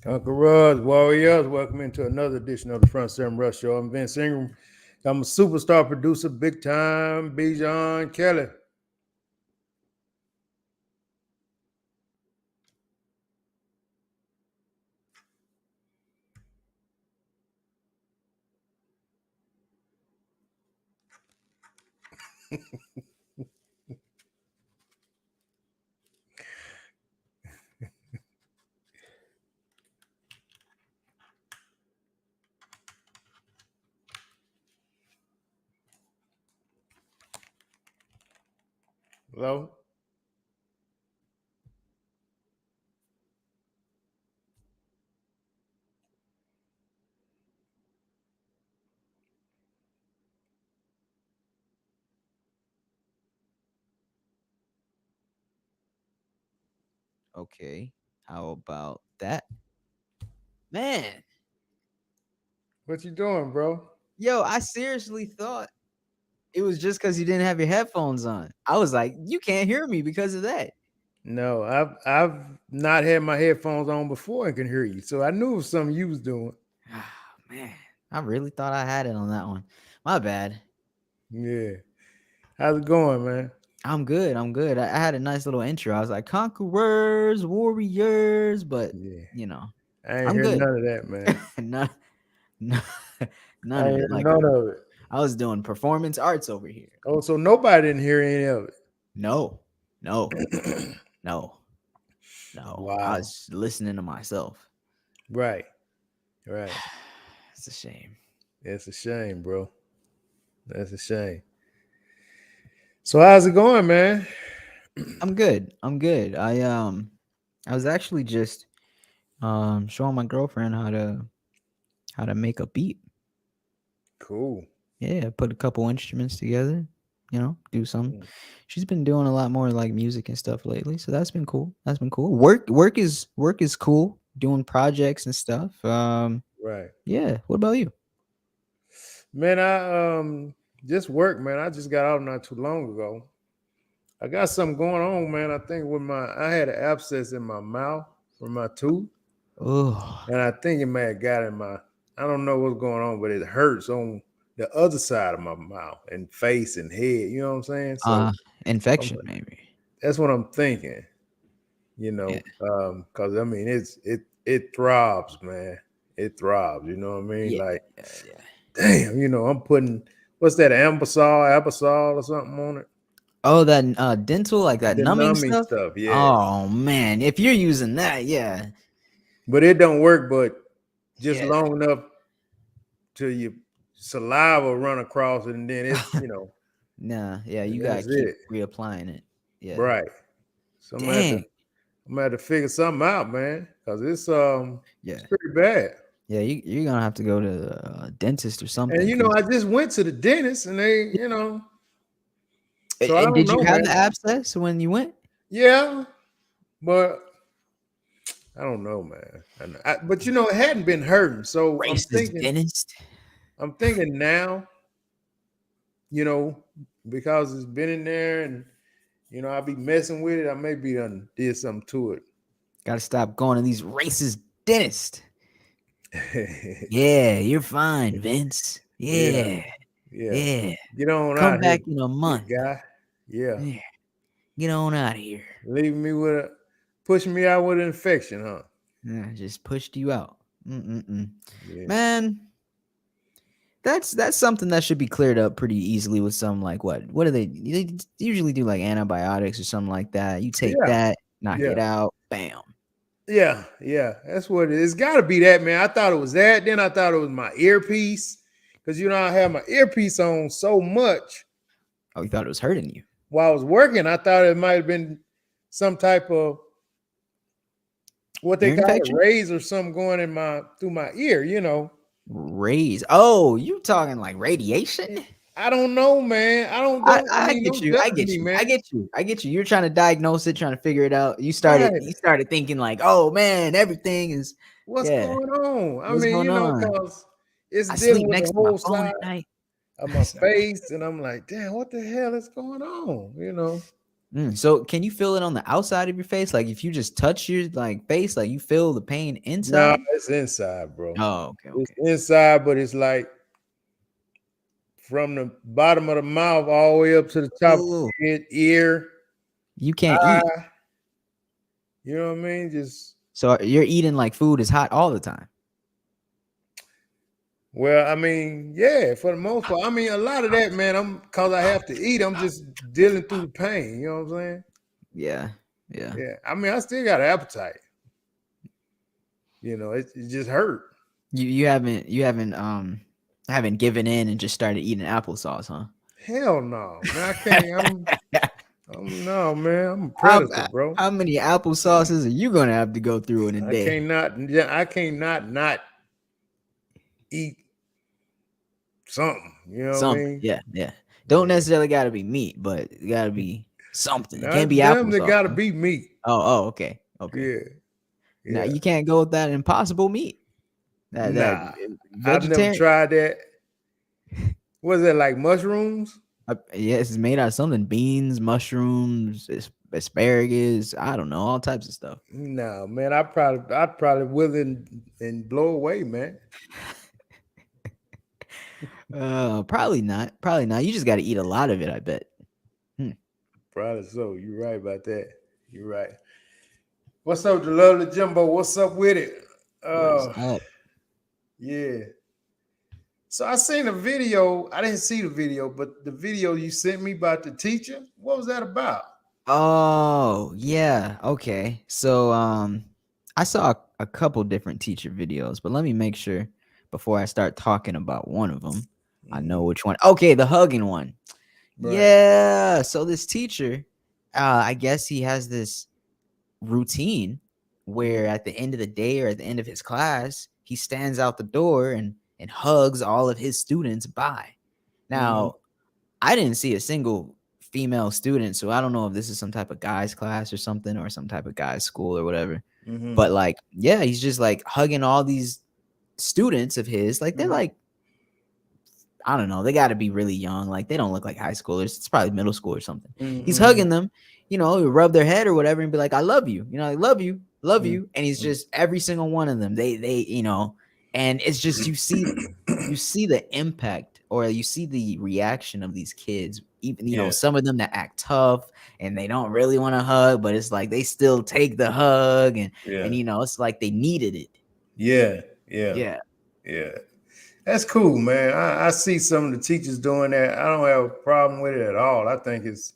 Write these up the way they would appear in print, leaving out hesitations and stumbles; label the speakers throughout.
Speaker 1: Uncle Ruz, Warriors, welcome into another edition of the Front Seven Rush Show. I'm Vince Ingram. I'm a superstar producer, big time, Bijan Kelly. Hello?
Speaker 2: Okay. How about that? Man,
Speaker 1: What you doing, bro?
Speaker 2: yo, I seriously thought it was just because you didn't have your headphones on. I was like, you can't hear me because of that.
Speaker 1: No, I've not had my headphones on before and can hear you. So I knew it was something you was doing.
Speaker 2: Ah, man, I really thought I had it on that one. My bad.
Speaker 1: Yeah. How's it going, man?
Speaker 2: I'm good. I'm good. I had a nice little intro. I was like, conquerors, warriors, but
Speaker 1: Yeah.
Speaker 2: you know,
Speaker 1: I ain't
Speaker 2: I'm
Speaker 1: heard
Speaker 2: good.
Speaker 1: none of that, man.
Speaker 2: none, none,
Speaker 1: I
Speaker 2: none of
Speaker 1: ain't
Speaker 2: it.
Speaker 1: heard
Speaker 2: Like
Speaker 1: none of it.
Speaker 2: I was doing performance arts over here.
Speaker 1: Oh, so nobody didn't hear any of
Speaker 2: No, no,
Speaker 1: it.
Speaker 2: no, no. I
Speaker 1: Wow.
Speaker 2: was listening to myself.
Speaker 1: Right. Right.
Speaker 2: It's a shame.
Speaker 1: That's a shame, bro. That's a shame. So how's it going, man?
Speaker 2: I'm good. I'm good. I was actually just showing my girlfriend how to make a beat.
Speaker 1: Cool.
Speaker 2: Yeah, put a couple instruments together, do some.
Speaker 1: Mm.
Speaker 2: She's been doing a lot more like music and stuff lately, so that's been cool. That's been cool. Work is cool, doing projects and stuff.
Speaker 1: Right.
Speaker 2: Yeah. What about you?
Speaker 1: Man, I just work, man. I just got out not too long ago. I got something going on, man. I think with my I had an abscess in my mouth from my tooth,
Speaker 2: Oh,
Speaker 1: and I think it may have got in my I don't know what's going on, but it hurts on the other side of my mouth and face and head. You know what I'm saying? So
Speaker 2: uh,
Speaker 1: I'm,
Speaker 2: infection maybe.
Speaker 1: that's what I'm thinking.
Speaker 2: Yeah,
Speaker 1: Because I mean it throbs, man. It throbs. You know what I mean?
Speaker 2: yeah,
Speaker 1: Like,
Speaker 2: yeah.
Speaker 1: damn. I'm putting what's that Ambisol or something on it.
Speaker 2: Oh, that dental, like that
Speaker 1: The
Speaker 2: numbing
Speaker 1: numbing
Speaker 2: stuff.
Speaker 1: stuff, yeah.
Speaker 2: Oh man, if you're using that, yeah,
Speaker 1: But it don't work, but just
Speaker 2: yeah.
Speaker 1: long enough till your saliva run across it, and then
Speaker 2: Nah, yeah, you gotta
Speaker 1: that's
Speaker 2: keep
Speaker 1: it.
Speaker 2: reapplying it. Yeah.
Speaker 1: Right. So
Speaker 2: Dang.
Speaker 1: I'm gonna have to figure something out, man, because it's
Speaker 2: Yeah.
Speaker 1: pretty bad.
Speaker 2: Yeah, you're gonna have to go to a dentist or
Speaker 1: And
Speaker 2: something. Cause
Speaker 1: I just went to the dentist, and they, so I
Speaker 2: and
Speaker 1: don't
Speaker 2: did
Speaker 1: know,
Speaker 2: you have the
Speaker 1: man.
Speaker 2: abscess when you went?
Speaker 1: Yeah, but I don't know, man. But it hadn't been hurting, so
Speaker 2: Racist dentist.
Speaker 1: I'm thinking now, you know, because it's been in there, and I'll be messing with it. I maybe done did something to
Speaker 2: Gotta stop going to these racist dentists.
Speaker 1: it.
Speaker 2: Yeah, you're fine, Vince.
Speaker 1: Yeah,
Speaker 2: Yeah,
Speaker 1: yeah.
Speaker 2: yeah.
Speaker 1: Get on
Speaker 2: Come
Speaker 1: out here,
Speaker 2: back in a
Speaker 1: big
Speaker 2: month.
Speaker 1: guy. Yeah,
Speaker 2: Yeah, get on out of here.
Speaker 1: leaving me with pushing me out with an infection, huh?
Speaker 2: Yeah, just pushed you out. Mm-mm-mm.
Speaker 1: Yeah,
Speaker 2: Man, that's something that should be cleared up pretty easily with some like what do they usually do like antibiotics or something like that. You take
Speaker 1: yeah,
Speaker 2: that, knock it
Speaker 1: yeah,
Speaker 2: out, bam.
Speaker 1: yeah, yeah. That's what it is. It's got to be that, man. I thought it was that. Then I thought it was my earpiece because I have my earpiece on so much
Speaker 2: Oh, you thought it was hurting you.
Speaker 1: while I was working. I thought it might have been some type of what they
Speaker 2: Ear
Speaker 1: call it,
Speaker 2: infection?
Speaker 1: rays or something going in my through my ear.
Speaker 2: Raise. Oh, you talking like radiation?
Speaker 1: I don't know, man. I
Speaker 2: I
Speaker 1: mean,
Speaker 2: get
Speaker 1: don't
Speaker 2: you. I
Speaker 1: judge
Speaker 2: get
Speaker 1: me,
Speaker 2: you. I
Speaker 1: man.
Speaker 2: get you. I get you. You're trying to diagnose it, trying to figure it out. You started
Speaker 1: Right.
Speaker 2: you started thinking like, "Oh man, everything is
Speaker 1: What's
Speaker 2: yeah.
Speaker 1: going on? I
Speaker 2: What's
Speaker 1: mean,
Speaker 2: going on?
Speaker 1: cause it's
Speaker 2: I
Speaker 1: dealing
Speaker 2: sleep
Speaker 1: with the
Speaker 2: next to my
Speaker 1: whole
Speaker 2: phone
Speaker 1: side
Speaker 2: at night."
Speaker 1: of my
Speaker 2: Sorry.
Speaker 1: face, and I'm like, damn, what the hell is going on?
Speaker 2: So can you feel it on the outside of your face? Like if you just touch your like face, like you feel the pain
Speaker 1: No,
Speaker 2: inside?
Speaker 1: it's inside, bro.
Speaker 2: Oh, okay,
Speaker 1: It's
Speaker 2: okay.
Speaker 1: inside, but it's like from the bottom of the mouth all the way up to the top of
Speaker 2: Oh,
Speaker 1: the head, ear,
Speaker 2: you can't eat.
Speaker 1: eye. You know what I mean? Just
Speaker 2: So you're eating like food is hot all the time.
Speaker 1: well, I mean, yeah, for the most part. I mean, a lot of that, man. I'm cause I have to eat. I'm just dealing through the pain. You know what I'm saying?
Speaker 2: Yeah, yeah.
Speaker 1: Yeah. I mean, I still got an appetite. You know, it just hurt.
Speaker 2: You haven't given in and just started eating applesauce, huh?
Speaker 1: Hell no, man. I can't. I'm no man. I'm a
Speaker 2: How,
Speaker 1: predator, bro.
Speaker 2: how many applesauces are you gonna have to go through in a
Speaker 1: I
Speaker 2: day?
Speaker 1: can't not. Yeah, I can't not eat something. You know what I
Speaker 2: Something.
Speaker 1: mean?
Speaker 2: Yeah, yeah. Don't
Speaker 1: Yeah.
Speaker 2: necessarily gotta be meat, but it gotta be something. It
Speaker 1: Now
Speaker 2: can't
Speaker 1: it's
Speaker 2: be
Speaker 1: them that
Speaker 2: applesauce.
Speaker 1: gotta
Speaker 2: Huh?
Speaker 1: be meat.
Speaker 2: Oh, okay, okay.
Speaker 1: Yeah,
Speaker 2: Now
Speaker 1: yeah.
Speaker 2: you can't go with that impossible meat. That
Speaker 1: Nah, I've never
Speaker 2: vegetarian.
Speaker 1: tried that. Was that like mushrooms?
Speaker 2: Yes, it's made out of something: beans, mushrooms, asparagus. I don't know, all types of stuff.
Speaker 1: No, man. I'd probably will and blow away, man.
Speaker 2: Probably not. Probably not. You just got to eat a lot of it. I bet. Hmm.
Speaker 1: Probably so. You're right about that. You're right. What's up, the lovely Jimbo? What's up with it?
Speaker 2: What is
Speaker 1: Uh,
Speaker 2: up?
Speaker 1: yeah. So I seen a video. I didn't see the video, but the video you sent me about the teacher. What was that about?
Speaker 2: Oh, yeah. Okay. So I saw a couple different teacher videos, but let me make sure before I start talking about one of them, I know
Speaker 1: Mhm.
Speaker 2: which one. Okay, the hugging one.
Speaker 1: Right.
Speaker 2: Yeah. So this teacher, I guess he has this routine where
Speaker 1: Mhm.
Speaker 2: at the end of the day or at the end of his class, he stands out the door and hugs all of his students by.
Speaker 1: Mhm.
Speaker 2: Now, I didn't see a single female student, so I don't know if this is some type of guys class or something or some type of guys school or whatever.
Speaker 1: Mhm.
Speaker 2: But like, yeah, he's just like hugging all these students of his. Like they're
Speaker 1: Mhm.
Speaker 2: like, I don't know, they got to be really young. Like they don't look like high schoolers. It's probably middle school or something. He's
Speaker 1: Mhm.
Speaker 2: hugging them, rub their head or whatever and be like, "I love you." I love
Speaker 1: Mhm.
Speaker 2: you. And he's
Speaker 1: Mhm.
Speaker 2: just every single one of them. And it's just you see the impact or you see the reaction of these kids. Even
Speaker 1: Yeah.
Speaker 2: some of them that act tough and they don't really want to hug, but it's like they still take the hug and
Speaker 1: Yeah.
Speaker 2: it's like they needed it.
Speaker 1: Yeah. Yeah.
Speaker 2: Yeah.
Speaker 1: Yeah. That's cool, man. I see some of the teachers doing that. I don't have a problem with it at all. I think it's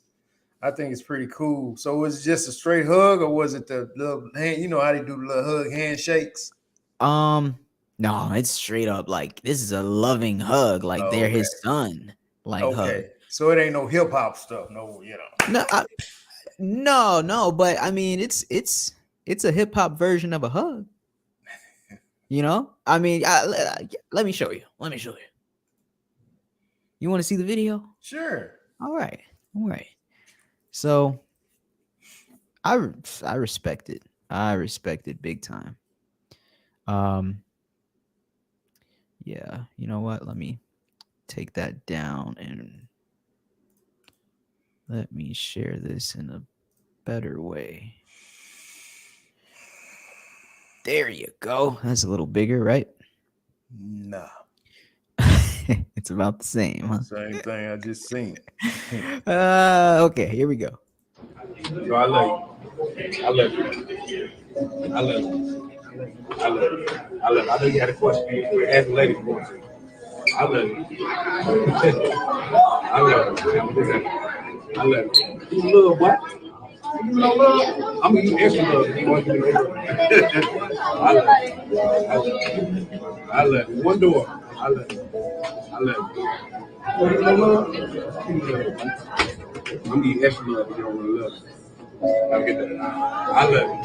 Speaker 1: pretty cool. So was it just a straight hug, or was it the little hand? You know how they do the little hug handshakes?
Speaker 2: No, it's straight up like this is a loving hug, like
Speaker 1: Oh,
Speaker 2: they're
Speaker 1: okay.
Speaker 2: his son, like hug.
Speaker 1: Okay. So it ain't no hip hop stuff. No.
Speaker 2: No, no, but I mean, it's a hip hop version of a hug. I mean, let me show you. Let me show you. You want to see the video?
Speaker 1: Sure.
Speaker 2: All right, all right. So I respect it. I respect it big time. Um, yeah. You know what? Let me take that down and let me share this in a better way. There you go. That's a little bigger, right?
Speaker 1: Nah.
Speaker 2: It's about the same, huh?
Speaker 1: Same thing I just seen.
Speaker 2: Okay, here we go.
Speaker 3: So I love you. I love you. I love you. I love you. I love you. I know you had a question. Ask the lady for it. I love you. I love you. I love you. You love what? You know love? I'm gonna use extra love. You want to do extra? I love you. I love you. I love you. One door. I love you. I love you. You know love? I'm gonna use extra love if you don't want to love. I'll get that. I love you.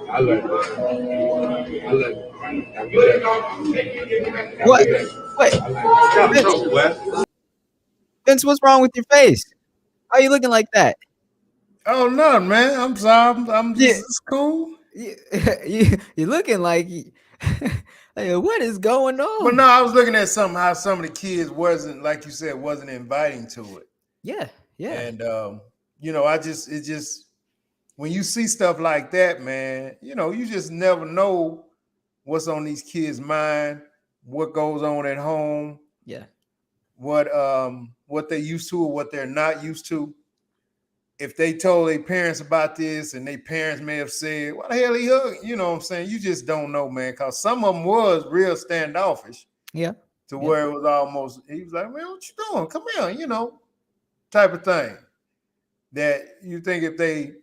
Speaker 3: I love you. I love you. I'll get that. I'll
Speaker 2: What?
Speaker 3: get that.
Speaker 2: Wait,
Speaker 3: I love you. Stop
Speaker 2: Vince.
Speaker 3: trouble, Wes.
Speaker 2: Vince, what's wrong with your face? How you looking like that?
Speaker 1: Oh no, man. I'm sorry. I'm
Speaker 2: Yeah,
Speaker 1: just it's cool.
Speaker 2: you, you're looking like, like, what is going
Speaker 1: But
Speaker 2: on?
Speaker 1: no, I was looking at something how some of the kids wasn't, like you said, wasn't inviting to it.
Speaker 2: Yeah, yeah.
Speaker 1: And it just when you see stuff like that, man, you just never know what's on these kids' mind, what goes on at home,
Speaker 2: Yeah.
Speaker 1: what they used to or what they're not used to. If they told their parents about this and their parents may have said, "What the hell he hug?" You know what I'm saying? You just don't know, man, because some of them was real standoffish
Speaker 2: Yeah.
Speaker 1: to
Speaker 2: Yeah.
Speaker 1: where it was almost, he was like, "Man, what you doing? Come here," type of thing. That you think if they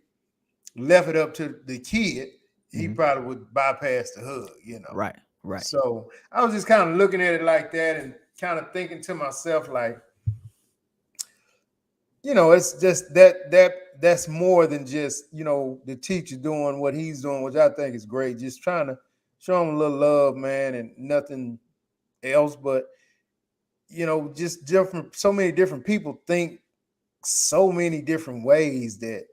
Speaker 1: left it up to the kid, he
Speaker 2: Mhm.
Speaker 1: probably would bypass the hug.
Speaker 2: Right. Right.
Speaker 1: So I was just kind of looking at it like that and kind of thinking to myself, like, it's just that's more than just, the teacher doing what he's doing, which I think is great. Just trying to show him a little love, man, and nothing else. But, just different, so many different people think so many different ways that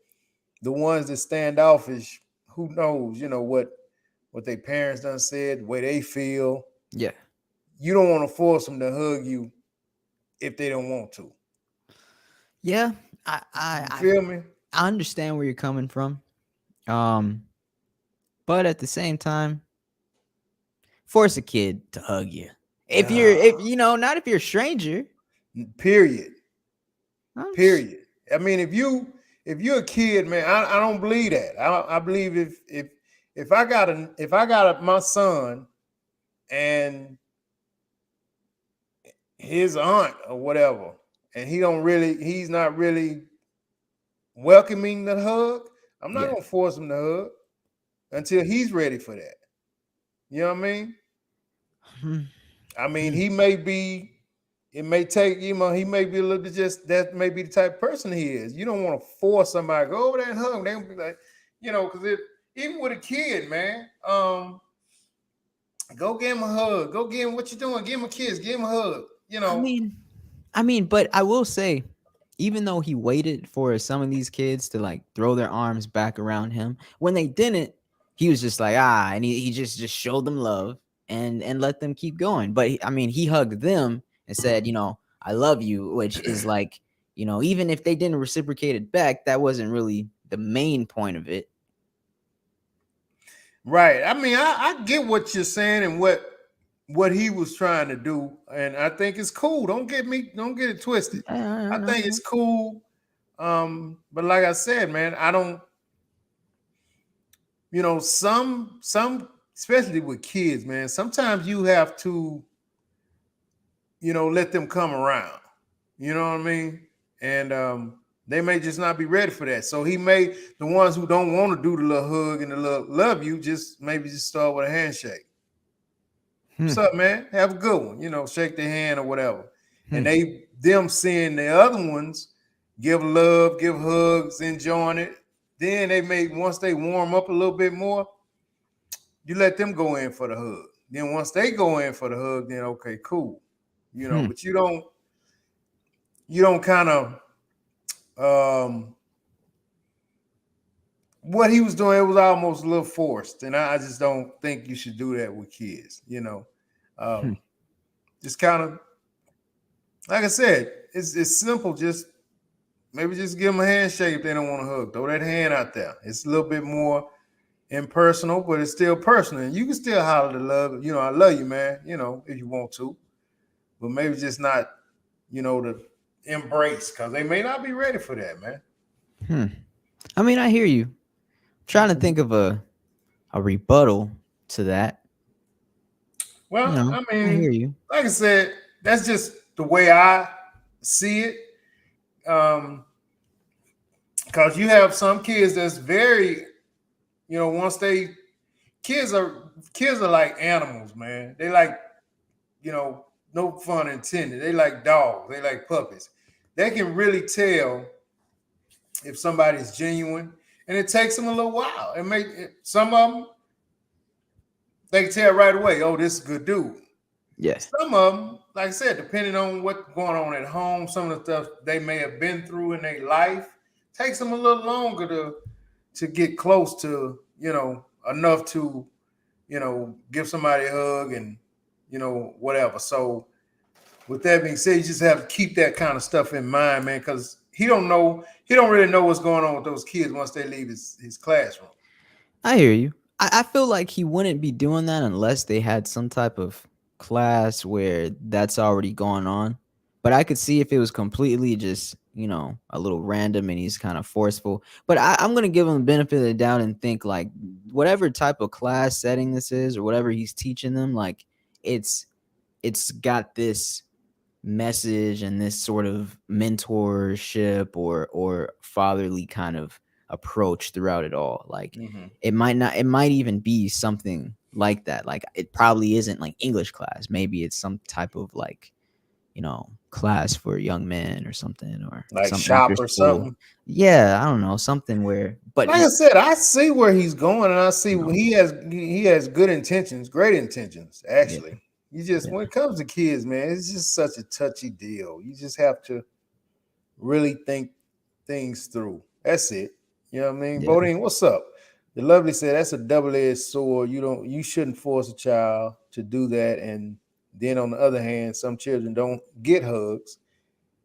Speaker 1: the ones that standoffish, who knows, what their parents done said, the way they feel.
Speaker 2: Yeah.
Speaker 1: You don't want to force them to hug you if they don't want to.
Speaker 2: Yeah.
Speaker 1: You
Speaker 2: I
Speaker 1: feel me?
Speaker 2: I understand where you're coming from. But at the same time, force a kid to hug you. If not if you're a stranger.
Speaker 1: Period.
Speaker 2: I'm s-
Speaker 1: Period. I mean, if you're a kid, man, I don't believe that. I believe if I got my son and his aunt or whatever, and he's not really welcoming the hug, I'm not
Speaker 2: Yeah.
Speaker 1: gonna force him to hug until he's ready for that. You know what I mean?
Speaker 2: Hmm.
Speaker 1: I mean,
Speaker 2: Hmm.
Speaker 1: he may be. It may take, he may be a little bit, just that may be the type of person he is. You don't want to force somebody to go over there and hug. They gonna be like, because even with a kid, man, go give him a hug. Go give him what you doing. Give him a kiss. Give him a hug.
Speaker 2: I mean, but I will say, even though he waited for some of these kids to like throw their arms back around him, when they didn't, he was just like and he just showed them love and let them keep going. But he hugged them and said, I love you, which is like, even if they didn't reciprocate it back, that wasn't really the main point of it.
Speaker 1: Right. I mean, I get what you're saying and what he was trying to do, and I think it's cool. Don't get it twisted. I
Speaker 2: No,
Speaker 1: think it's cool. But like I said, man, I don't. Some, especially with kids, man. Sometimes you have to, let them come around. You know what I mean? And they may just not be ready for that. So the ones who don't want to do the little hug and the little love you, just maybe just start with a handshake.
Speaker 2: Hmm.
Speaker 1: What's up, man? Have a good one. Shake their hand or whatever. And
Speaker 2: Hmm.
Speaker 1: them seeing the other ones give love, give hugs, enjoying it. Then once they warm up a little bit more, you let them go in for the hug. Then once they go in for the hug, then okay, cool.
Speaker 2: Hmm.
Speaker 1: But you don't kind of what he was doing, it was almost a little forced. And I just don't think you should do that with kids.
Speaker 2: Hmm.
Speaker 1: Just kind of, like I said, it's simple. Just maybe just give them a handshake if they don't want to hug. Throw that hand out there. It's a little bit more impersonal, but it's still personal. And you can still holler to love. I love you, man. If you want to, but maybe just not, the embrace, because they may not be ready for that, man.
Speaker 2: Hmm. I hear you. Trying to think of a rebuttal to that.
Speaker 1: Well, I
Speaker 2: I hear
Speaker 1: mean,
Speaker 2: you.
Speaker 1: like I said, that's just the way I see it. Because you have some kids that's very, once kids are like animals, man. They like, no fun intended. They like dogs. They like puppies. They can really tell if somebody's genuine, and it takes them a little while. Some of them, they can tell right away. Oh, this is a good dude.
Speaker 2: Yeah.
Speaker 1: Some of them, like I said, depending on what's going on at home, some of the stuff they may have been through in their life, takes them a little longer to get close to, enough to, give somebody a hug and, whatever. So with that being said, you just have to keep that kind of stuff in mind, man, because he don't know. He don't really know what's going on with those kids once they leave his classroom.
Speaker 2: I hear you. I feel like he wouldn't be doing that unless they had some type of class where that's already going on. But I could see if it was completely just, a little random and he's kind of forceful. But I'm going to give him the benefit of the doubt and think like whatever type of class setting this is or whatever he's teaching them, like it's got this message and this sort of mentorship or fatherly kind of approach throughout it all. Like it might even be something like that. Like it probably isn't like English class. Maybe it's some type of like, class for young men or something or
Speaker 1: Like
Speaker 2: some
Speaker 1: shop
Speaker 2: after
Speaker 1: or
Speaker 2: school.
Speaker 1: something.
Speaker 2: Yeah, I don't know, something where but
Speaker 1: Like I said, I see where he's going, and I see
Speaker 2: No.
Speaker 1: he has good intentions, great intentions.
Speaker 2: yeah,
Speaker 1: Actually, you just
Speaker 2: yeah,
Speaker 1: when it comes to kids, man, it's just such a touchy deal. You just have to really think things through. That's it. You know what I mean?
Speaker 2: yeah.
Speaker 1: Bodine, what's up? The lovely said that's a double-edged sword. You shouldn't force a child to do that. And then on the other hand, some children don't get hugs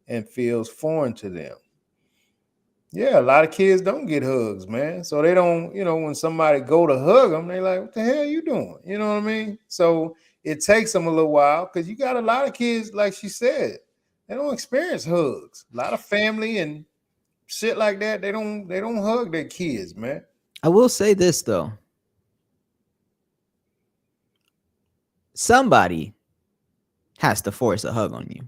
Speaker 1: and feels foreign to them. Yeah, a lot of kids don't get hugs, man. So they don't, when somebody go to hug them, they like, what the hell you doing? You know what I mean? So it takes them a little while because you got a lot of kids, like she said, they don't experience hugs. A lot of family and shit like that, they don't hug their kids, man.
Speaker 2: I will say this though. Somebody has to force a hug on you.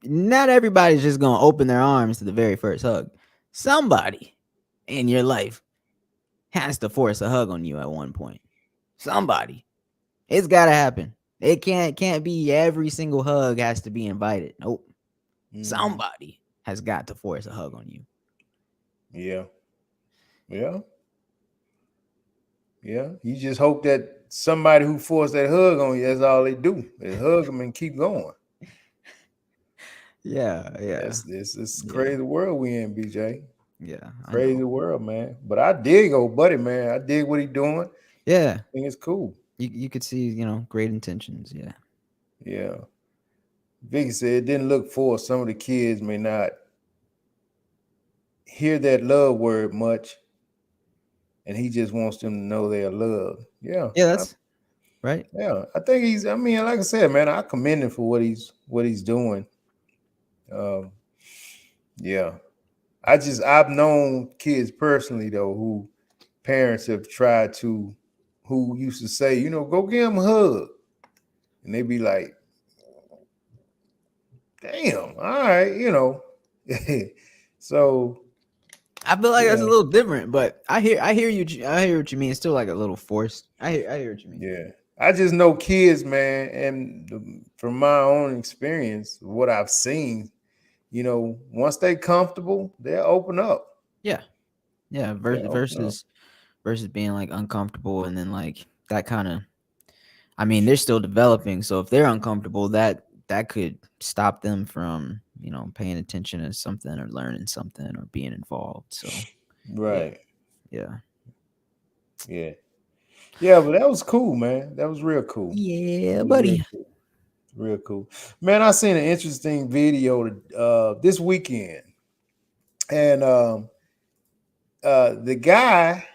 Speaker 2: Not everybody's just gonna open their arms to the very first hug. Somebody in your life has to force a hug on you at one point. Somebody. It's gotta happen. It can't be every single hug has to be invited. Nope. Somebody has got to force a hug on you.
Speaker 1: Yeah. Yeah. Yeah. You just hope that somebody who forced that hug on you, that's all they do. They hug them and keep going.
Speaker 2: Yeah.
Speaker 1: It's crazy world we in, BJ.
Speaker 2: Yeah.
Speaker 1: Crazy world, man. But I dig old buddy, man. I dig what he doing.
Speaker 2: Yeah.
Speaker 1: I think it's cool.
Speaker 2: You could see, great intentions. Yeah.
Speaker 1: Yeah. Vicky said it didn't look forced. Some of the kids may not hear that love word much, and he just wants them to know they're loved. Yeah.
Speaker 2: Yeah, that's right.
Speaker 1: Yeah. I think like I said, man, I commend him for what he's doing. Yeah. I've known kids personally though who parents have tried to who used to say, go give him a hug. And they be like, damn, all right. So
Speaker 2: I feel like that's a
Speaker 1: yeah.
Speaker 2: little different, but I hear you. I hear what you mean. It's still like a little forced. I hear what you mean.
Speaker 1: Yeah. I just know kids, man, and from my own experience, what I've seen, once they comfortable, they'll open up.
Speaker 2: Yeah.
Speaker 1: They'll open up.
Speaker 2: Versus being like uncomfortable and then like that kind of. I mean, they're still developing, so if they're uncomfortable, that could stop them from paying attention to something or learning something or being involved. So
Speaker 1: Right.
Speaker 2: Yeah.
Speaker 1: Yeah, but that was cool, man. That was real cool.
Speaker 2: Yeah, buddy.
Speaker 1: Real cool. Man, I seen an interesting video this weekend. And the guy,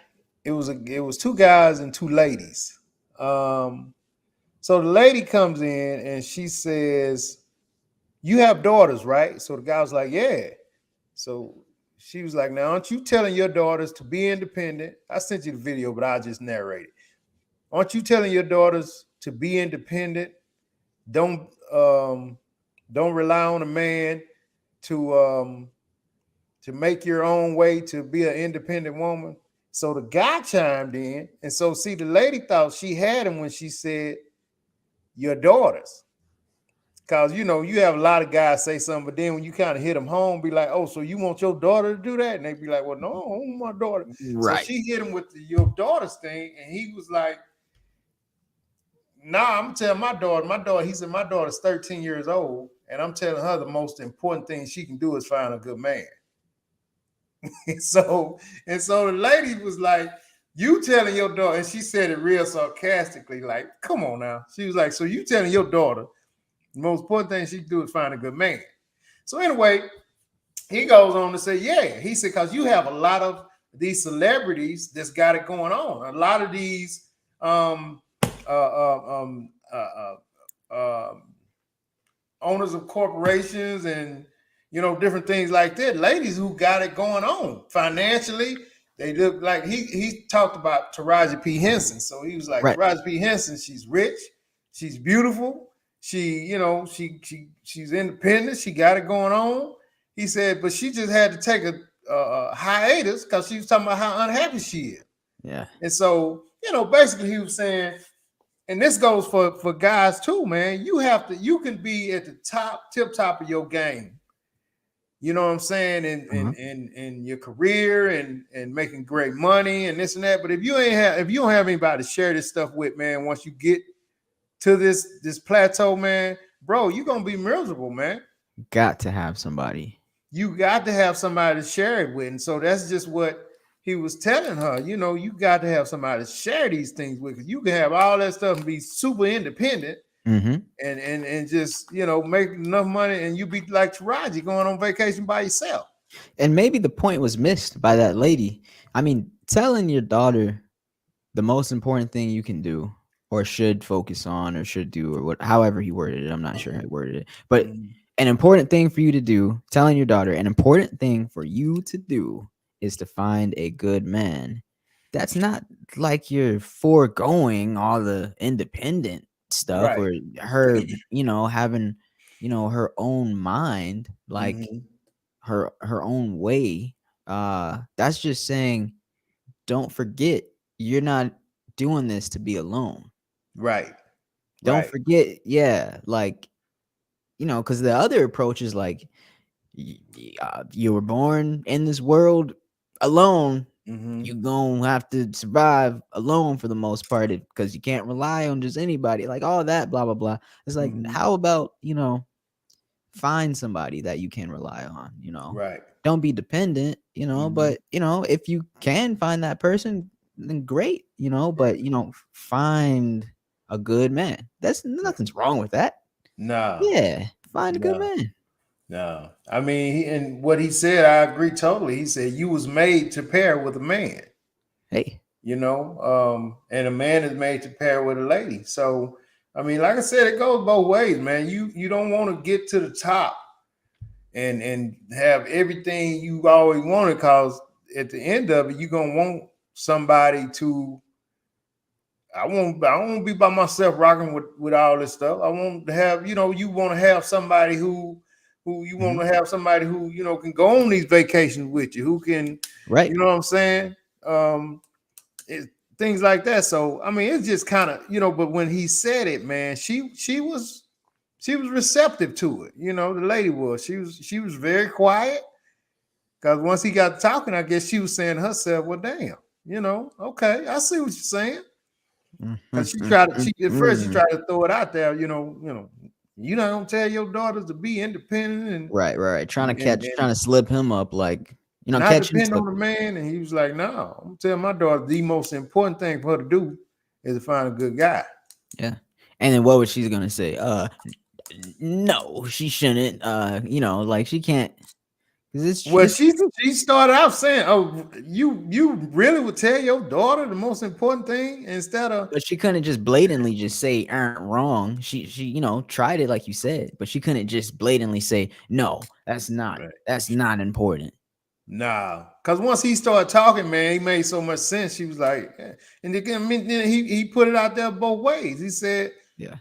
Speaker 1: it was two guys and two ladies. So the lady comes in and she says, "You have daughters, right?" So the guy was like, "Yeah." So she was like, "Now, aren't you telling your daughters to be independent?" I sent you the video, but I'll just narrate it. Aren't you telling your daughters to be independent? Don't rely on a man to make your own way to be an independent woman. So the guy chimed in, and so see, the lady thought she had him when she said your daughters, because you have a lot of guys say something, but then when you kind of hit them home, be like, "Oh, so you want your daughter to do that?" And they be like, "Well, no, I want my daughter." So
Speaker 2: Right.
Speaker 1: she hit him with your daughter's thing, and he was like, "Nah, I'm telling my daughter." He said, "My daughter's 13 years old, and I'm telling her the most important thing she can do is find a good man." So the lady was like, "You telling your daughter," and she said it real sarcastically, like, "Come on now." She was like, "So you telling your daughter the most important thing she can do is find a good man?" So anyway, he goes on to say, yeah, he said, because you have a lot of these celebrities that's got it going on. A lot of these owners of corporations and different things like that, ladies who got it going on financially. They look like he talked about Taraji P. Henson. So he was like,
Speaker 2: Right.
Speaker 1: Taraji P. Henson, she's rich, she's beautiful, she's independent, she got it going on. He said, but she just had to take a hiatus because she was talking about how unhappy she is.
Speaker 2: Yeah.
Speaker 1: And so, basically he was saying, and this goes for guys too, man. You can be at the tip top of your game. You know what I'm saying? In your career and making great money and this and that. But if you don't have anybody to share this stuff with, man, once you get to this plateau, man, bro, you're gonna be miserable, man.
Speaker 2: Got to have somebody.
Speaker 1: You got to have somebody to share it with. And so that's just what he was telling her. You got to have somebody to share these things with. You can have all that stuff and be super independent and just make enough money, and you be like Taraji going on vacation by yourself.
Speaker 2: And maybe the point was missed by that lady. I mean, telling your daughter the most important thing you can do or should focus on or should do or however he worded it. I'm not sure how he worded it. But an important thing for you to do, telling your daughter, an important thing for you to do is to find a good man. That's not like you're foregoing all the independent stuff
Speaker 1: Right.
Speaker 2: or her, having, her own mind, like her own way. That's just saying, don't forget, you're not doing this to be alone.
Speaker 1: Right.
Speaker 2: Don't
Speaker 1: Right.
Speaker 2: forget, yeah, like, because the other approach is like, you were born in this world alone. You gonna have to survive alone for the most part because you can't rely on just anybody, like all that blah blah blah. It's like, how about find somebody that you can rely on,
Speaker 1: Right.
Speaker 2: don't be dependent, but if you can find that person, then great, but find a good man. That's nothing's wrong with that.
Speaker 1: No.
Speaker 2: Yeah, find a good
Speaker 1: No.
Speaker 2: man.
Speaker 1: No. I mean, and what he said, I agree totally. He said you was made to pair with a man.
Speaker 2: Hey,
Speaker 1: and a man is made to pair with a lady. So, I mean, like I said, it goes both ways, man. You don't want to get to the top and have everything you always wanted, because at the end of it, you're gonna want somebody to. I don't be by myself rocking with all this stuff. I want to have, you want to have somebody who you want to have somebody who, can go on these vacations with you, who can,
Speaker 2: right.
Speaker 1: you know what I'm saying? Things like that. So, I mean, it's just kind of, but when he said it, man, she was receptive to it. The lady was. She was very quiet, because once he got talking, I guess she was saying to herself, well, damn, okay, I see what you're saying. Because at first she tried to throw it out there, you don't tell your daughters to be independent and
Speaker 2: right. Trying
Speaker 1: and
Speaker 2: to slip him up, like,
Speaker 1: not
Speaker 2: catch him
Speaker 1: depend on
Speaker 2: slipping.
Speaker 1: the man. And he was like, no, I'm gonna tell my daughter the most important thing for her to do is to find a good guy.
Speaker 2: Yeah. And then what was she gonna say? No, she shouldn't. Like, she can't.
Speaker 1: Well, she started out saying, "Oh, you really would tell your daughter the most important thing instead of."
Speaker 2: But she couldn't just blatantly just say aren't wrong. She tried it, like you said, but she couldn't just blatantly say no. That's not important.
Speaker 1: Nah, because once he started talking, man, he made so much sense. She was like, and again, then he put it out there both ways. He said,
Speaker 2: Yeah,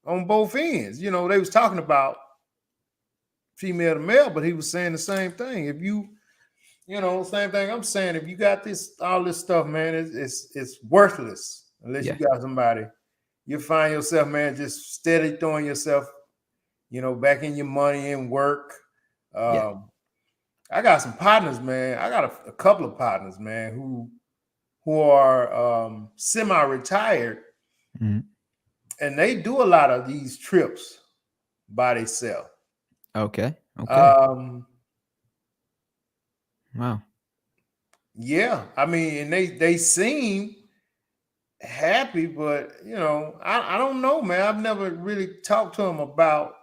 Speaker 1: on both ends, they was talking about female to male, but he was saying the same thing. If you, same thing I'm saying, if you got all this stuff, man, it's worthless unless you got somebody. You find yourself, man, just steady throwing yourself, back in your money and work. I got some partners, man. I got a couple of partners, man, who are semi-retired, and they do a lot of these trips by themselves.
Speaker 2: Okay.
Speaker 1: Wow.
Speaker 2: Wow.
Speaker 1: Yeah, I mean, and they seem happy, but I don't know, man. I've never really talked to them about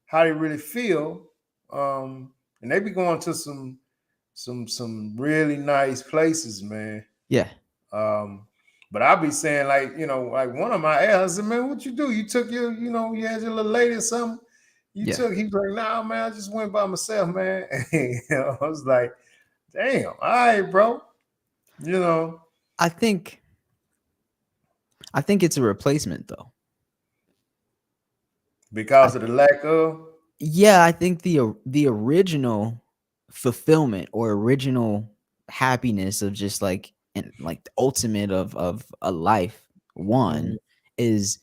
Speaker 1: how they really feel. and they be going to some really nice places, man.
Speaker 2: Yeah.
Speaker 1: But I'll be saying like, like one of my ex, I said, man, what you do? You took your, you had your little lady or something.
Speaker 2: Yeah.
Speaker 1: He's like, nah, man, I just went by myself, man. I was like, damn, all right, bro.
Speaker 2: I think it's a replacement though.
Speaker 1: Because of the lack of.
Speaker 2: Yeah, I think the original fulfillment or original happiness of just like and like the ultimate of a life one is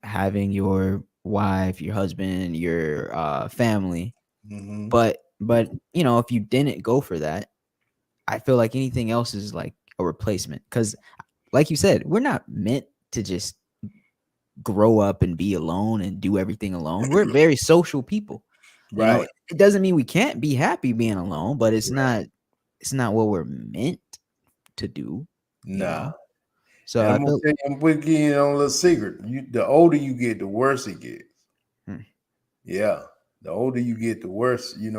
Speaker 2: having your wife, your husband, your family.
Speaker 1: Mm-hmm.
Speaker 2: But if you didn't go for that, I feel like anything else is like a replacement, because like you said, we're not meant to just grow up and be alone and do everything alone. We're very social people.
Speaker 1: Right.
Speaker 2: It doesn't mean we can't be happy being alone, but it's
Speaker 1: Right.
Speaker 2: not what we're meant to do.
Speaker 1: Nah.
Speaker 2: So
Speaker 1: And
Speaker 2: I
Speaker 1: I'm gonna
Speaker 2: feel
Speaker 1: tell you, I'm gonna give you a little secret. The older you get, the worse it gets. Yeah. The older you get, the worse, you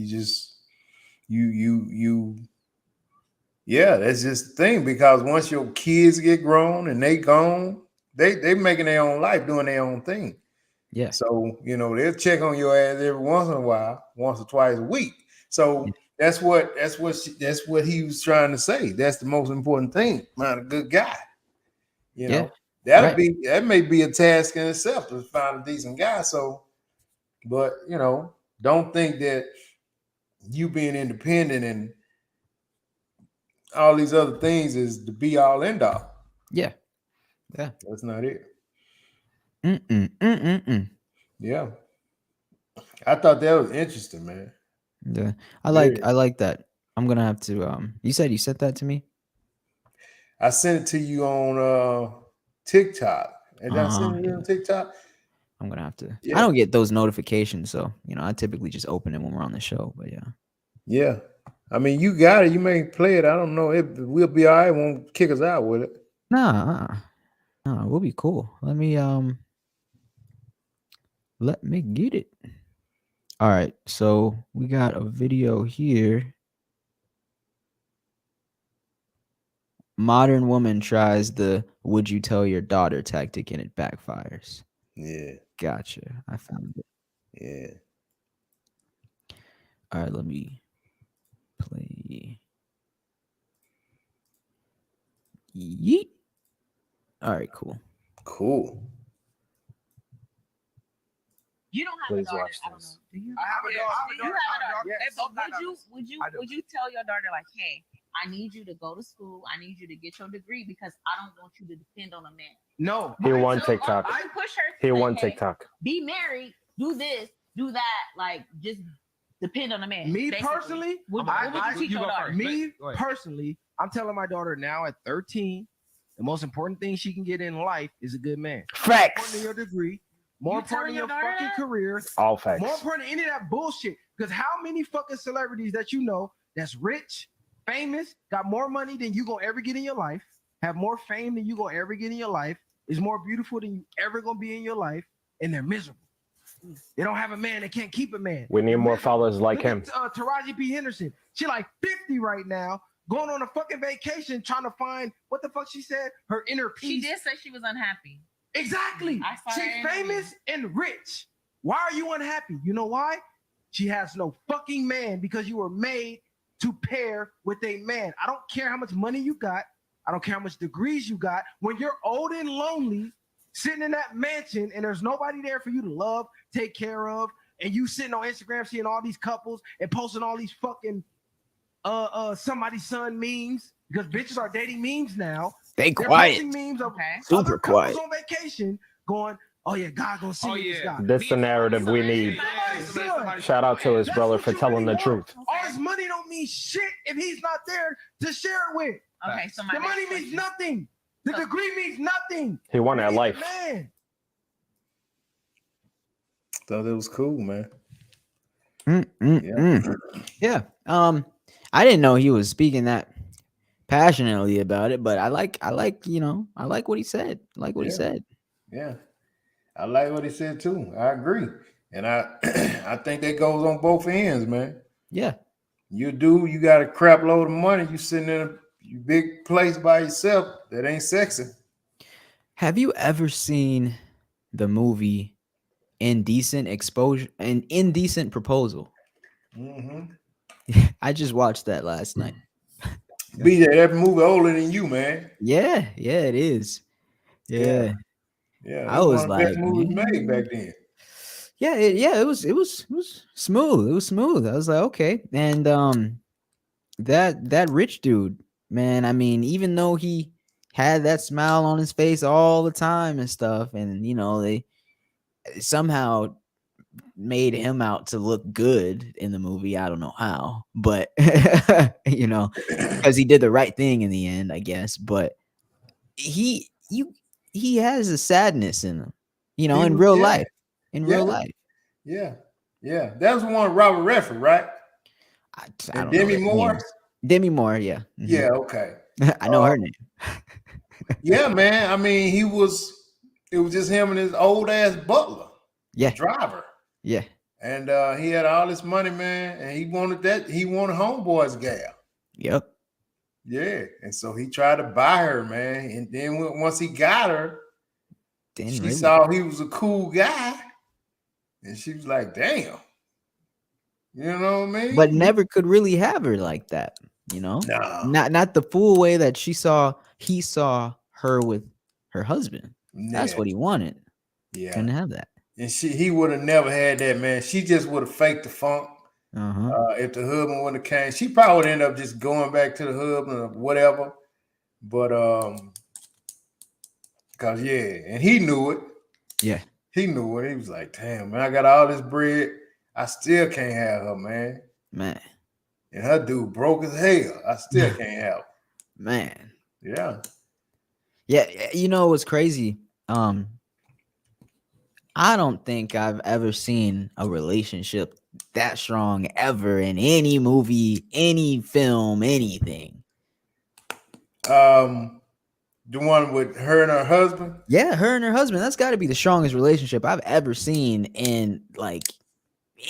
Speaker 1: just you yeah, that's just the thing, because once your kids get grown and they gone, they making their own life, doing their own thing.
Speaker 2: yeah.
Speaker 1: So, they'll check on your ass every once in a while, once or twice a week. So that's what he was trying to say. That's the most important thing. Find a good guy.
Speaker 2: Yeah.
Speaker 1: That may be a task in itself to find a decent guy. So, but don't think that you being independent and all these other things is the be all end all.
Speaker 2: Yeah.
Speaker 1: That's not it.
Speaker 2: Mm-mm.
Speaker 1: Yeah. I thought that was interesting, man.
Speaker 2: Yeah. I
Speaker 1: Very.
Speaker 2: like that. I'm gonna have to you said you sent that to me?
Speaker 1: I sent it to you on TikTok. And I sent it
Speaker 2: Yeah.
Speaker 1: on TikTok.
Speaker 2: I'm gonna have to.
Speaker 1: Yeah.
Speaker 2: I don't get those notifications, so I typically just open it when we're on the show. But yeah.
Speaker 1: Yeah. I mean, you got it. You may play it. I don't know. We'll be all right. Won't kick us out with it.
Speaker 2: Nah, we'll be cool. Let me get it. All right, so we got a video here. Modern woman tries the "would you tell your daughter" tactic and it backfires.
Speaker 1: Yeah.
Speaker 2: Gotcha. I found it.
Speaker 1: Yeah.
Speaker 2: All right, let me play. Yeet. All right, cool.
Speaker 1: Cool.
Speaker 4: You don't have
Speaker 3: Please
Speaker 4: a daughter.
Speaker 3: watch
Speaker 4: I don't know.
Speaker 3: this.
Speaker 4: Do you?
Speaker 3: I have a daughter.
Speaker 4: You have a daughter.
Speaker 3: Yes.
Speaker 4: Hey, but
Speaker 3: I do.
Speaker 4: would you tell your daughter like, hey, I need you to go to school. I need you to get your degree because I don't want you to depend on a man.
Speaker 3: No.
Speaker 5: He won
Speaker 4: So,
Speaker 5: TikTok.
Speaker 4: or you push her.
Speaker 5: He
Speaker 4: to say,
Speaker 5: won
Speaker 4: hey,
Speaker 5: TikTok.
Speaker 4: Be married. Do this. Do that. Like just depend on a man.
Speaker 3: Me
Speaker 4: basically.
Speaker 3: personally,
Speaker 4: what would you teach your daughter?
Speaker 3: Me personally, I'm telling my daughter now at 13, the most important thing she can get in life is a good man. More important than your degree. More
Speaker 4: You
Speaker 3: important
Speaker 4: telling
Speaker 3: than
Speaker 4: your
Speaker 3: your
Speaker 4: daughter
Speaker 3: fucking
Speaker 4: that?
Speaker 3: career.
Speaker 5: All facts.
Speaker 3: More important than any of that bullshit. Because how many fucking celebrities that you know that's rich, famous, got more money than you gonna ever get in your life, have more fame than you gonna ever get in your life, is more beautiful than you ever gonna be in your life, and they're miserable. They don't have a man. They can't keep a man.
Speaker 5: We need
Speaker 3: They're
Speaker 5: more
Speaker 3: miserable.
Speaker 5: followers like
Speaker 3: Look
Speaker 5: him.
Speaker 3: at, Taraji P. Henderson. She like 50 right now, going on a fucking vacation, trying to find what the fuck she said, her inner
Speaker 4: She
Speaker 3: peace.
Speaker 4: did say she was unhappy.
Speaker 3: Exactly.
Speaker 4: I saw
Speaker 3: She's
Speaker 4: her interview.
Speaker 3: famous and rich. Why are you unhappy? You know why? She has no fucking man because you were made to pair with a man. I don't care how much money you got. I don't care how much degrees you got. When you're old and lonely, sitting in that mansion and there's nobody there for you to love, take care of, and you sitting on Instagram seeing all these couples and posting all these fucking somebody's son memes, because bitches are dating memes now.
Speaker 2: Stay
Speaker 3: They're
Speaker 2: quiet.
Speaker 3: posting memes of
Speaker 2: Super
Speaker 3: other couples
Speaker 2: quiet.
Speaker 3: on vacation going, oh yeah, God gonna see this guy.
Speaker 5: This the narrative we need. Shout out to his
Speaker 3: That's
Speaker 5: brother
Speaker 3: what
Speaker 5: for
Speaker 3: you
Speaker 5: telling
Speaker 3: really
Speaker 5: the
Speaker 3: want.
Speaker 5: truth.
Speaker 3: All his money don't mean shit if he's not there to share it with.
Speaker 4: Okay, so my
Speaker 3: The
Speaker 4: next
Speaker 3: money means
Speaker 4: question.
Speaker 3: nothing. The
Speaker 4: So-
Speaker 3: degree means nothing.
Speaker 5: He won that
Speaker 3: He's a
Speaker 5: life.
Speaker 3: Man.
Speaker 1: Thought it was cool, man.
Speaker 2: Yeah. I didn't know he was speaking that passionately about it, but I like what he said. I like what he
Speaker 1: Yeah.
Speaker 2: said.
Speaker 1: Yeah. I like what he said too. I agree. And I I think that goes on both ends, man.
Speaker 2: Yeah.
Speaker 1: You got a crap load of money, you sitting in a big place by yourself that ain't sexy.
Speaker 2: Have you ever seen the movie Indecent Exposure and Indecent Proposal?
Speaker 1: Mm-hmm.
Speaker 2: I just watched that last night.
Speaker 1: BJ, that movie older than you, man.
Speaker 2: Yeah, it is.
Speaker 1: Yeah,
Speaker 2: Yeah.
Speaker 1: yeah,
Speaker 2: I
Speaker 1: that's one
Speaker 2: was
Speaker 1: of the best
Speaker 2: like,
Speaker 1: movies made
Speaker 2: man.
Speaker 1: back then.
Speaker 2: Yeah, it was smooth. It was smooth. I was like, okay. And that rich dude, man, I mean, even though he had that smile on his face all the time and stuff, and they somehow made him out to look good in the movie. I don't know how, but because he did the right thing in the end, I guess. But he you he has a sadness in him,
Speaker 1: He
Speaker 2: in
Speaker 1: was,
Speaker 2: real
Speaker 1: yeah,
Speaker 2: life. In real
Speaker 1: yeah,
Speaker 2: life.
Speaker 1: yeah, yeah. That was one of Robert Redford, right?
Speaker 2: I
Speaker 1: And
Speaker 2: don't know
Speaker 1: Demi
Speaker 2: their
Speaker 1: Moore.
Speaker 2: names. Demi Moore, yeah.
Speaker 1: Yeah, okay.
Speaker 2: I know her name.
Speaker 1: Yeah, man. I mean, it was just him and his old ass butler,
Speaker 2: Yeah,
Speaker 1: driver.
Speaker 2: yeah,
Speaker 1: And he had all this money, man, and he wanted homeboy's gal.
Speaker 2: yep.
Speaker 1: Yeah. And so he tried to buy her, man. And then once he got her,
Speaker 2: Didn't
Speaker 1: she
Speaker 2: really.
Speaker 1: saw he was a cool guy. And she was like, damn. You know what I mean?
Speaker 2: But never could really have her like that,
Speaker 1: No.
Speaker 2: Not the full way that he saw her with her husband. That's
Speaker 1: Yeah.
Speaker 2: what he wanted.
Speaker 1: Yeah.
Speaker 2: Couldn't have that.
Speaker 1: And he would have never had that, man. She just would have faked the funk.
Speaker 2: Uh-huh.
Speaker 1: If the husband wouldn't have came, she probably would end up just going back to the husband or whatever. But because and he knew it.
Speaker 2: Yeah.
Speaker 1: He knew it. He was like, damn, man, I got all this bread. I still can't have her, man.
Speaker 2: Man.
Speaker 1: And her dude broke as hell. I still can't have her.
Speaker 2: Man.
Speaker 1: Yeah.
Speaker 2: Yeah, what's crazy? I don't think I've ever seen a relationship that strong ever in any movie, any film, anything.
Speaker 1: The one with her and her husband?
Speaker 2: Yeah, her and her husband. That's got to be the strongest relationship I've ever seen in like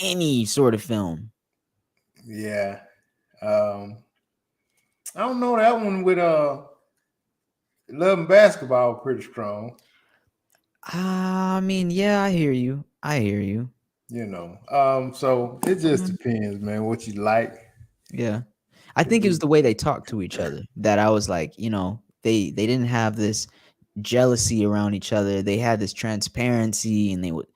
Speaker 2: any sort of film.
Speaker 1: Yeah. I don't know, that one with Love and Basketball pretty strong.
Speaker 2: I mean, yeah, I hear you.
Speaker 1: So it just depends, man, what you like.
Speaker 2: Yeah. I think it was the way they talked to each other that I was like, they didn't have this jealousy around each other. They had this transparency and they would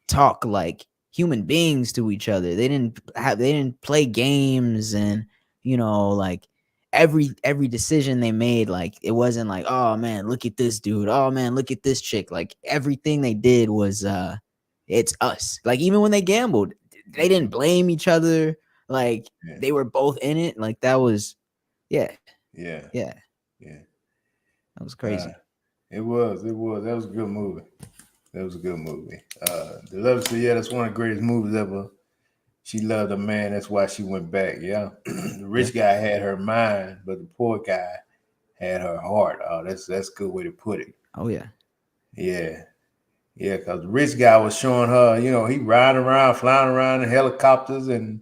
Speaker 2: talk like human beings to each other. They didn't play games and like every decision they made, like it wasn't like, oh man, look at this dude, oh man, look at this chick. Like everything they did was it's us. Like even when they gambled, they didn't blame each other. Like they were both in it. Like that was yeah. That was crazy.
Speaker 1: It was. That was a good movie. The Love Story, that's one of the greatest movies ever. She loved a man, that's why she went back. Yeah. The rich guy had her mind, but the poor guy had her heart. Oh, that's a good way to put it.
Speaker 2: Oh yeah.
Speaker 1: Yeah, because the rich guy was showing her, he riding around, flying around in helicopters and,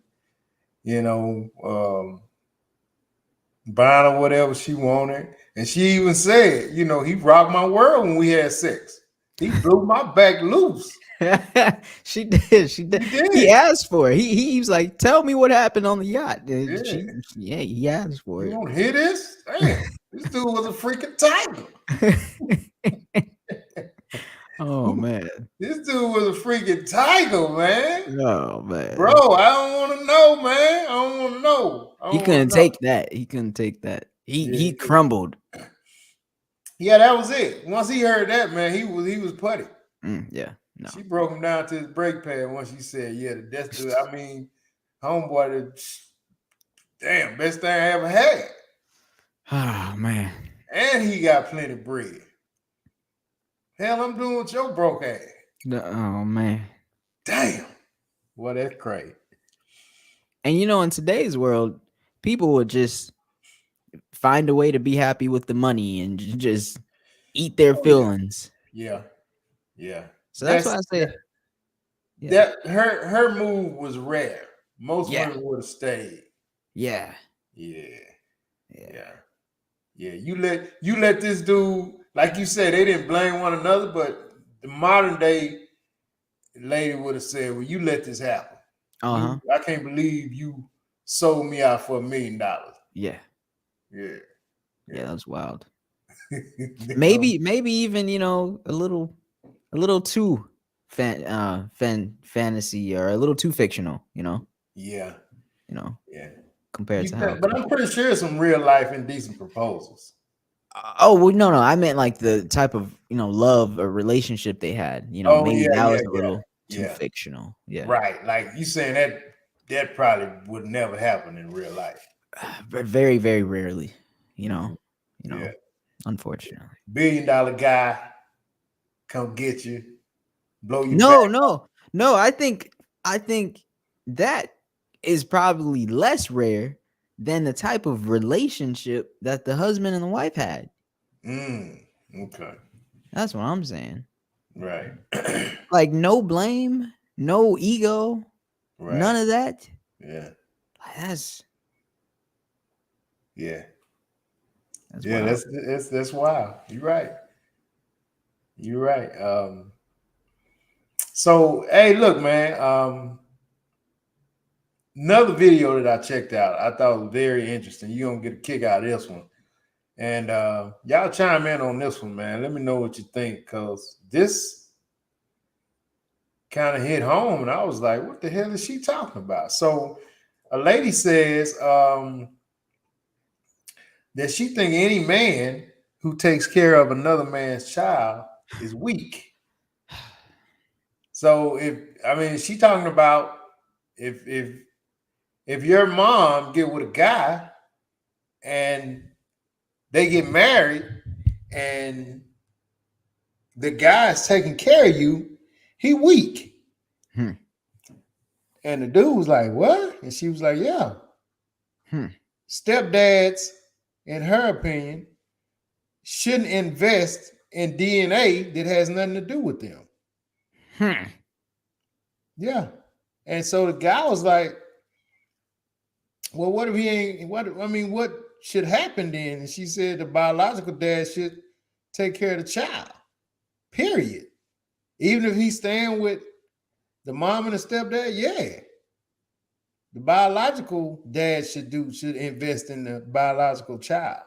Speaker 1: buying her whatever she wanted. And she even said, he rocked my world when we had sex. He blew my back loose.
Speaker 2: She did. He asked for it. He was like, tell me what happened on the yacht. He asked for it.
Speaker 1: You want to hear this? Damn, this dude was a freaking tiger.
Speaker 2: Oh man,
Speaker 1: this dude was a freaking tiger, man.
Speaker 2: Oh man,
Speaker 1: bro, I don't want to know, man. I don't want to know.
Speaker 2: He couldn't take that. He crumbled.
Speaker 1: Yeah, that was it. Once he heard that, man, he was putty.
Speaker 2: Yeah, no.
Speaker 1: She broke him down to his brake pad once she said, "Yeah, that's the. I mean, homeboy, damn best thing I ever had."
Speaker 2: Oh man,
Speaker 1: and he got plenty of bread. Hell, I'm doing with your broke ass.
Speaker 2: Oh man,
Speaker 1: damn. Well, that's crazy.
Speaker 2: And in today's world, people would just find a way to be happy with the money and just eat their feelings.
Speaker 1: Yeah.
Speaker 2: So that's why I say Yeah.
Speaker 1: that her move was rare. Most
Speaker 2: Yeah.
Speaker 1: women would have stayed.
Speaker 2: Yeah.
Speaker 1: Yeah,
Speaker 2: Yeah.
Speaker 1: yeah, yeah. You let this dude, like you said, they didn't blame one another, but the modern day lady would have said, "Well, you let this happen.
Speaker 2: Uh-huh.
Speaker 1: I can't believe you sold me out for $1 million."
Speaker 2: Yeah.
Speaker 1: Yeah,
Speaker 2: Yeah, that's wild.
Speaker 1: yeah.
Speaker 2: Maybe even, a little too fantasy, or a little too fictional,
Speaker 1: Yeah,
Speaker 2: you know,
Speaker 1: yeah.
Speaker 2: compared to how
Speaker 1: But I'm
Speaker 2: people.
Speaker 1: pretty sure some real life indecent proposals.
Speaker 2: Oh, well, no, I meant like the type of, love or relationship they had.
Speaker 1: Oh
Speaker 2: Maybe
Speaker 1: yeah,
Speaker 2: that
Speaker 1: yeah,
Speaker 2: was a
Speaker 1: yeah,
Speaker 2: little too
Speaker 1: yeah.
Speaker 2: fictional. Yeah.
Speaker 1: Right. Like you saying that probably would never happen in real life.
Speaker 2: But very, very rarely, you know,
Speaker 1: Mhm.
Speaker 2: you
Speaker 1: Yeah.
Speaker 2: know, unfortunately.
Speaker 1: $1 billion guy come get you, blow you back.
Speaker 2: No, no, no. I think that is probably less rare than the type of relationship that the husband and the wife had.
Speaker 1: Okay.
Speaker 2: That's what I'm saying.
Speaker 1: Right.
Speaker 2: Like no blame, no ego, none
Speaker 1: Right.
Speaker 2: of that.
Speaker 1: Yeah.
Speaker 2: Like,
Speaker 1: Yeah.
Speaker 2: that's
Speaker 1: Yeah.
Speaker 2: wild.
Speaker 1: That's wild. You're right. You're right. So hey, look, man. Another video that I checked out, I thought was very interesting. You're gonna get a kick out of this one. And y'all chime in on this one, man. Let me know what you think, because this kind of hit home, and I was like, "What the hell is she talking about?" So, a lady says that she think any man who takes care of another man's child is weak. So, she talking about if if if your mom get with a guy and they get married and the guy's taking care of you, he weak.
Speaker 2: Hmm.
Speaker 1: And the dude was like, "What?" And she was like, "Yeah."
Speaker 2: Hmm.
Speaker 1: Stepdads, in her opinion, shouldn't invest in DNA that has nothing to do with them.
Speaker 2: Hmm.
Speaker 1: Yeah. And so the guy was like, "Well, what if he ain't what should happen then?" And she said the biological dad should take care of the child. Period. Even if he's staying with the mom and the stepdad, yeah. The biological dad should invest in the biological child.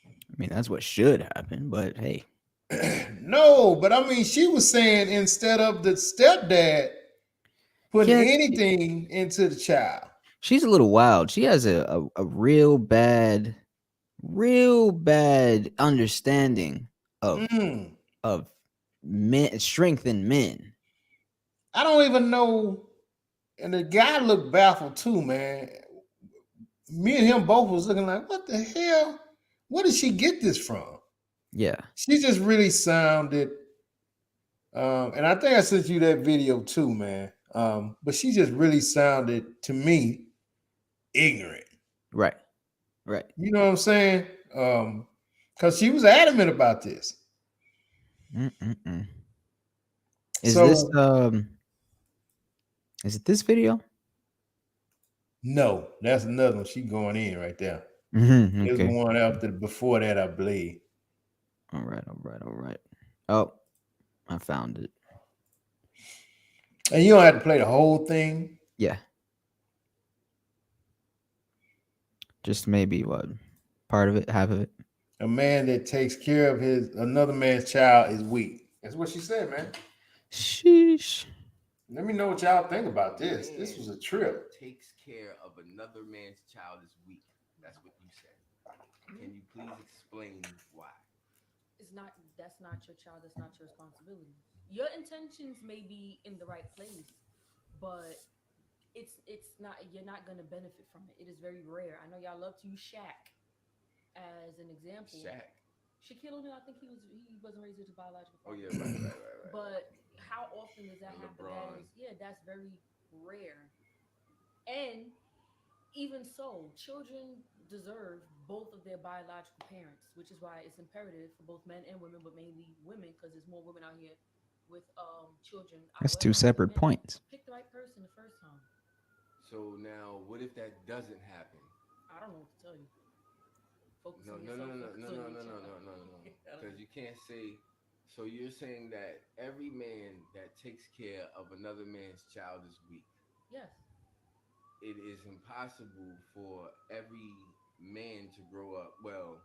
Speaker 2: I mean, that's what should happen, but hey.
Speaker 1: No, but she was saying instead of the stepdad putting
Speaker 2: Yeah,
Speaker 1: anything into the child.
Speaker 2: she's a little wild. She has a real bad understanding of
Speaker 1: Mm,
Speaker 2: of men, strength in men.
Speaker 1: I don't even know. And the guy looked baffled too, man. Me and him both was looking like, what the hell? Where did she get this from?
Speaker 2: Yeah.
Speaker 1: She just really sounded, and I think I sent you that video too, man. But she just really sounded to me ignorant.
Speaker 2: Right. Right.
Speaker 1: You know what I'm saying? Because she was adamant about this.
Speaker 2: Mm-mm-mm. Is this
Speaker 1: So
Speaker 2: is it this video?
Speaker 1: no, that's another one. She going in right there. There's
Speaker 2: Okay.
Speaker 1: one after before that, I believe.
Speaker 2: All right. All right. All right. Oh, I found it.
Speaker 1: And you don't have to play the whole thing.
Speaker 2: Yeah. Just maybe what, part of it, half of it.
Speaker 1: A man that takes care of his another man's child is weak. That's what she said, man.
Speaker 2: Sheesh.
Speaker 1: Let me know what y'all think about this. This was a trip.
Speaker 6: Takes care of another man's child is weak. That's what you said. Can you please explain why?
Speaker 7: It's not That's not your child, that's not your responsibility. Your intentions may be in the right place, but it's not, you're not going to benefit from it. It is very rare. I know y'all love to use Shaq as an example.
Speaker 6: Shaq.
Speaker 7: Shaquille O'Neal, I think he wasn't raised with his biological
Speaker 6: Oh
Speaker 7: father.
Speaker 6: yeah, right.
Speaker 7: But how often does that
Speaker 6: And
Speaker 7: happen?
Speaker 6: LeBron.
Speaker 7: That's very rare. And even so, children deserve both of their biological parents, which is why it's imperative for both men and women, but mainly women, because there's more women out here with children.
Speaker 2: That's two
Speaker 7: However,
Speaker 2: separate
Speaker 7: man,
Speaker 2: points.
Speaker 7: pick the right person the first time.
Speaker 6: So now, what if that doesn't happen?
Speaker 7: I don't know what to tell you. Focus
Speaker 6: No,
Speaker 7: on
Speaker 6: no, no,
Speaker 7: yourself.
Speaker 6: no, no,
Speaker 7: Focus
Speaker 6: no,
Speaker 7: on
Speaker 6: no,
Speaker 7: your
Speaker 6: no, no,
Speaker 7: child.
Speaker 6: no, no, no.
Speaker 7: I don't
Speaker 6: Because
Speaker 7: know.
Speaker 6: you can't say. So you're saying that every man that takes care of another man's child is weak.
Speaker 7: Yes.
Speaker 6: It is impossible for every man to grow up. Well,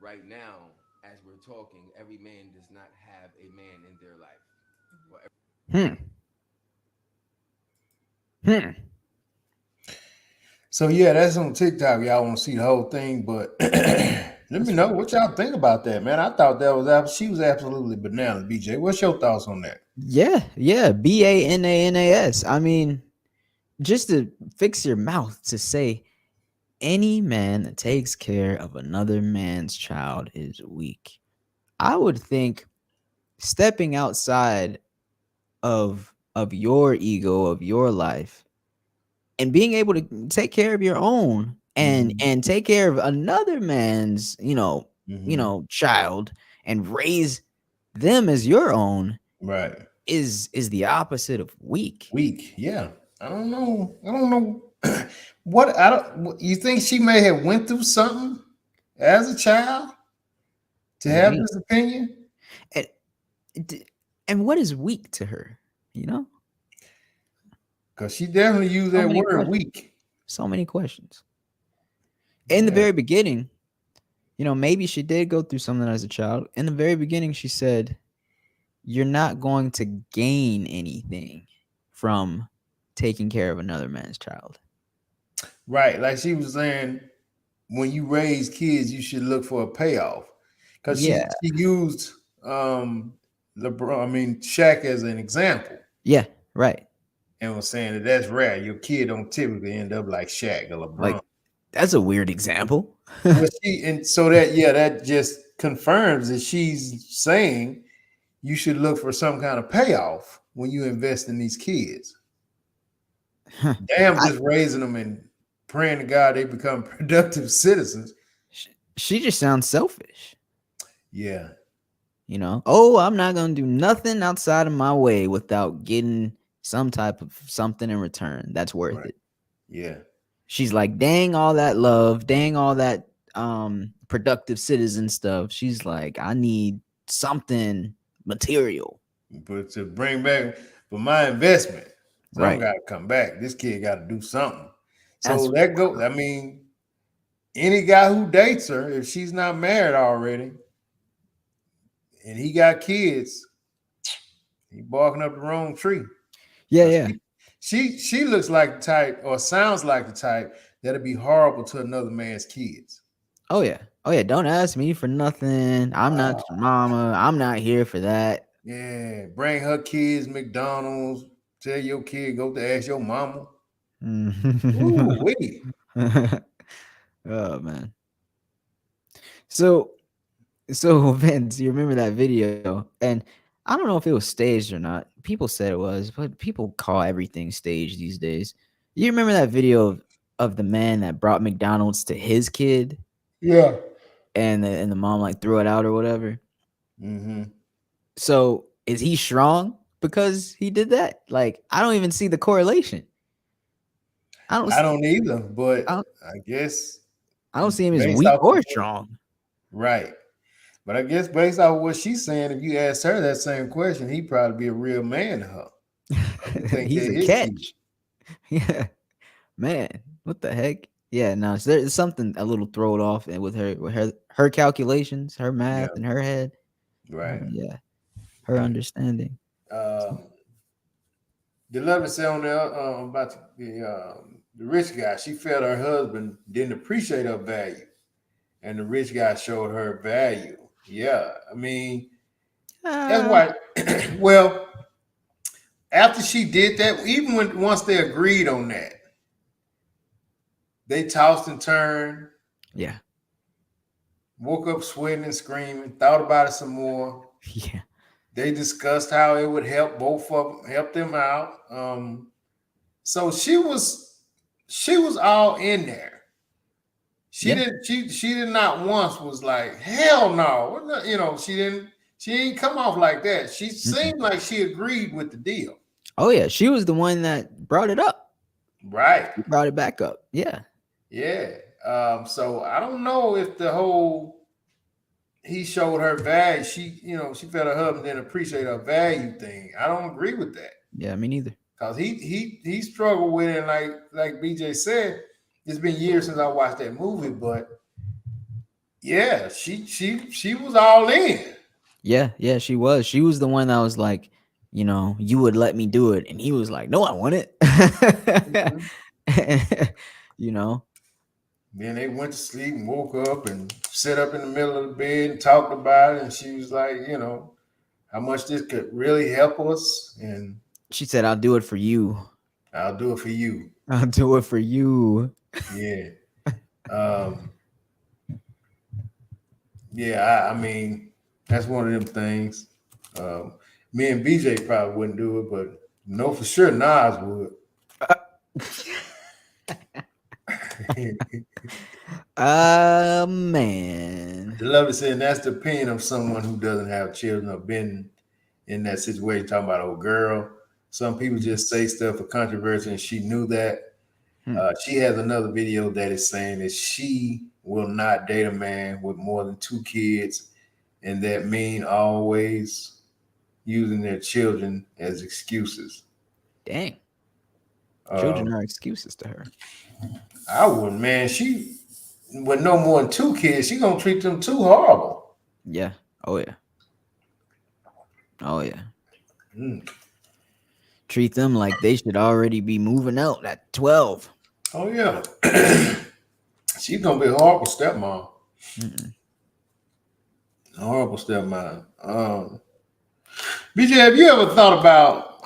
Speaker 6: right now, as we're talking, every man does not have a man in their life.
Speaker 7: Hmm.
Speaker 6: Well,
Speaker 2: Hmm. Hmm.
Speaker 1: So yeah, that's on TikTok. Y'all want to see the whole thing, but let me
Speaker 2: That's
Speaker 1: know
Speaker 2: weird.
Speaker 1: what y'all think about that, man. I thought that was she was absolutely bananas. BJ, what's your thoughts on that?
Speaker 2: Yeah, yeah. Bananas. I mean, just to fix your mouth to say any man that takes care of another man's child is weak. I would think stepping outside of your ego, of your life, and being able to take care of your own
Speaker 1: Mm-hmm.
Speaker 2: and take care of another man's,
Speaker 1: Mm-hmm.
Speaker 2: child and raise them as your own
Speaker 1: Right.
Speaker 2: is the opposite of weak.
Speaker 1: Weak. Yeah. I don't know. I don't know. What I don't. You think she may have went through something as a child to have
Speaker 2: Maybe.
Speaker 1: this opinion?
Speaker 2: And, and what is weak to her? You know?
Speaker 1: Because she definitely used
Speaker 2: So
Speaker 1: that
Speaker 2: many
Speaker 1: word
Speaker 2: questions.
Speaker 1: weak.
Speaker 2: So many questions. In the
Speaker 1: Yeah.
Speaker 2: very beginning, maybe she did go through something as a child. In the very beginning, she said, "You're not going to gain anything from taking care of another man's child."
Speaker 1: Right. Like she was saying, when you raise kids, you should look for a payoff. Because she
Speaker 2: Yeah.
Speaker 1: she used LeBron, I mean Shaq as an example,
Speaker 2: Yeah. Right.
Speaker 1: and was saying that that's rare. Your kid don't typically end up like Shaq or LeBron.
Speaker 2: Like, that's a weird example.
Speaker 1: Well, and so that that just confirms that she's saying you should look for some kind of payoff when you invest in these kids. Damn,
Speaker 2: I,
Speaker 1: just raising them and praying to God they become productive citizens.
Speaker 2: she just sounds selfish.
Speaker 1: Yeah,
Speaker 2: Oh, I'm not going to do nothing outside of my way without getting some type of something in return that's worth
Speaker 1: right.
Speaker 2: it.
Speaker 1: Yeah,
Speaker 2: She's like, dang all that love, dang all that productive citizen stuff. She's like, I need something material.
Speaker 1: but to bring back for my investment, something
Speaker 2: Right.
Speaker 1: got to come back. This kid got to do something. So
Speaker 2: That's
Speaker 1: that go. I mean, any guy who dates her, if she's not married already, and he got kids, he barking up the wrong tree.
Speaker 2: yeah,
Speaker 1: 'Cause
Speaker 2: yeah.
Speaker 1: she looks like the type, or sounds like the type that'd be horrible to another man's kids.
Speaker 2: Oh yeah. Oh yeah. Don't ask me for nothing. I'm not your mama. I'm not here for that.
Speaker 1: Yeah, bring her kids McDonald's. Tell your kid go to ask your mama. Ooh, wait.
Speaker 2: Oh man. So Vince, you remember that video? And I don't know if it was staged or not. People said it was, but people call everything staged these days. You remember that video of the man that brought McDonald's to his kid
Speaker 1: Yeah.
Speaker 2: and the mom like threw it out or whatever?
Speaker 1: Mm-hmm.
Speaker 2: So is he strong because he did that? Like, I don't even see the correlation. I don't
Speaker 1: I
Speaker 2: s-
Speaker 1: don't either, but
Speaker 2: I don't,
Speaker 1: I guess
Speaker 2: I don't see him as
Speaker 1: based
Speaker 2: weak
Speaker 1: off of
Speaker 2: or
Speaker 1: what,
Speaker 2: strong.
Speaker 1: right. But I guess based off of what she's saying, if you asked her that same question, he'd probably be a real man to her. He think
Speaker 2: He's
Speaker 1: that
Speaker 2: a
Speaker 1: his kid.
Speaker 2: catch. Yeah. Man, what the heck? Yeah, no, so there's something a little thrown off and with her calculations, her
Speaker 1: Yeah,
Speaker 2: math in her head.
Speaker 1: right.
Speaker 2: Yeah, her understanding.
Speaker 1: Uh, the love say on there about the rich guy. She felt her husband didn't appreciate her value, and the rich guy showed her value. Yeah, I mean that's
Speaker 2: Uh,
Speaker 1: why. Well, after she did that, even when once they agreed on that, they tossed and turned,
Speaker 2: yeah,
Speaker 1: woke up sweating and screaming, thought about it some more.
Speaker 2: yeah,
Speaker 1: They discussed how it would help both of them, help them out. So she was all in there. She
Speaker 2: yeah,
Speaker 1: didn't she did not once was like hell no. She didn't She ain't come off like that. She
Speaker 2: Mm-mm.
Speaker 1: seemed like she agreed with the deal.
Speaker 2: Oh yeah, she was the one that brought it up.
Speaker 1: Right.
Speaker 2: She brought it back up. Yeah.
Speaker 1: Yeah. So I don't know if the whole he showed her value. She felt her husband didn't appreciate her value thing. I don't agree with that.
Speaker 2: Yeah, me neither.
Speaker 1: Cause he struggled with it. Like BJ said, it's been years since I watched that movie, but yeah, she was all in.
Speaker 2: Yeah, she was. She was the one that was like, you would let me do it, and he was like, no, I want it.
Speaker 1: Mhm.
Speaker 2: you know.
Speaker 1: Then they went to sleep and woke up and sat up in the middle of the bed and talked about it. And she was like, how much this could really help us, and
Speaker 2: She said, "I'll do it for you.
Speaker 1: I'll do it for you.
Speaker 2: I'll do it for you."
Speaker 1: Yeah. Um, yeah, I mean, that's one of them things. Um, Me and BJ probably wouldn't do it, but no, for sure, Nas would.
Speaker 2: Man.
Speaker 1: Beloved said that's the opinion of someone who doesn't have children or been in that situation. Talking about old girl. Some people just say stuff for controversy, and she knew that. She has another video that is saying that she will not date a man with more than 2 kids, and that mean always using their children as excuses.
Speaker 2: Dang.
Speaker 1: Um,
Speaker 2: Children are excuses to her.
Speaker 1: I wouldn't, man. She with no more than 2 kids, she gonna treat them too horrible.
Speaker 2: Yeah. Oh yeah. Oh yeah.
Speaker 1: Mm.
Speaker 2: Treat them like they should already be moving out at 12.
Speaker 1: Oh yeah, she's gonna be a horrible stepmom.
Speaker 2: Mm-mm.
Speaker 1: Horrible stepmom. BJ, have you ever thought about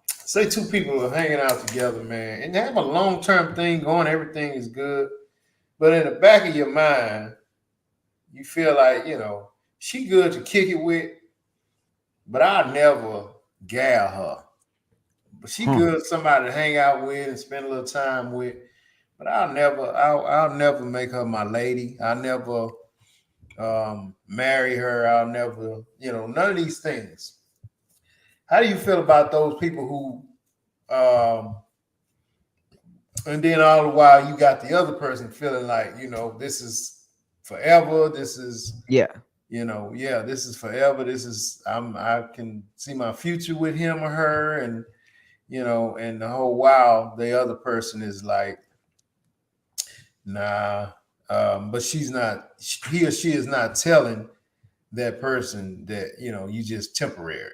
Speaker 1: say 2 people are hanging out together, man, and they have a long-term thing going, everything is good, but in the back of your mind, you feel like, she good to kick it with, but I'll never gal her. But she
Speaker 2: Huh.
Speaker 1: good somebody to hang out with and spend a little time with. But I'll never make her my lady. I'll never marry her. I'll never, none of these things. How do you feel about those people who and then all the while you got the other person feeling like, this is forever. This is,
Speaker 2: Yeah.
Speaker 1: yeah, this is forever. I can see my future with him or her, and and the whole while the other person is like, nah. But she's not. He or she is not telling that person that you just temporary.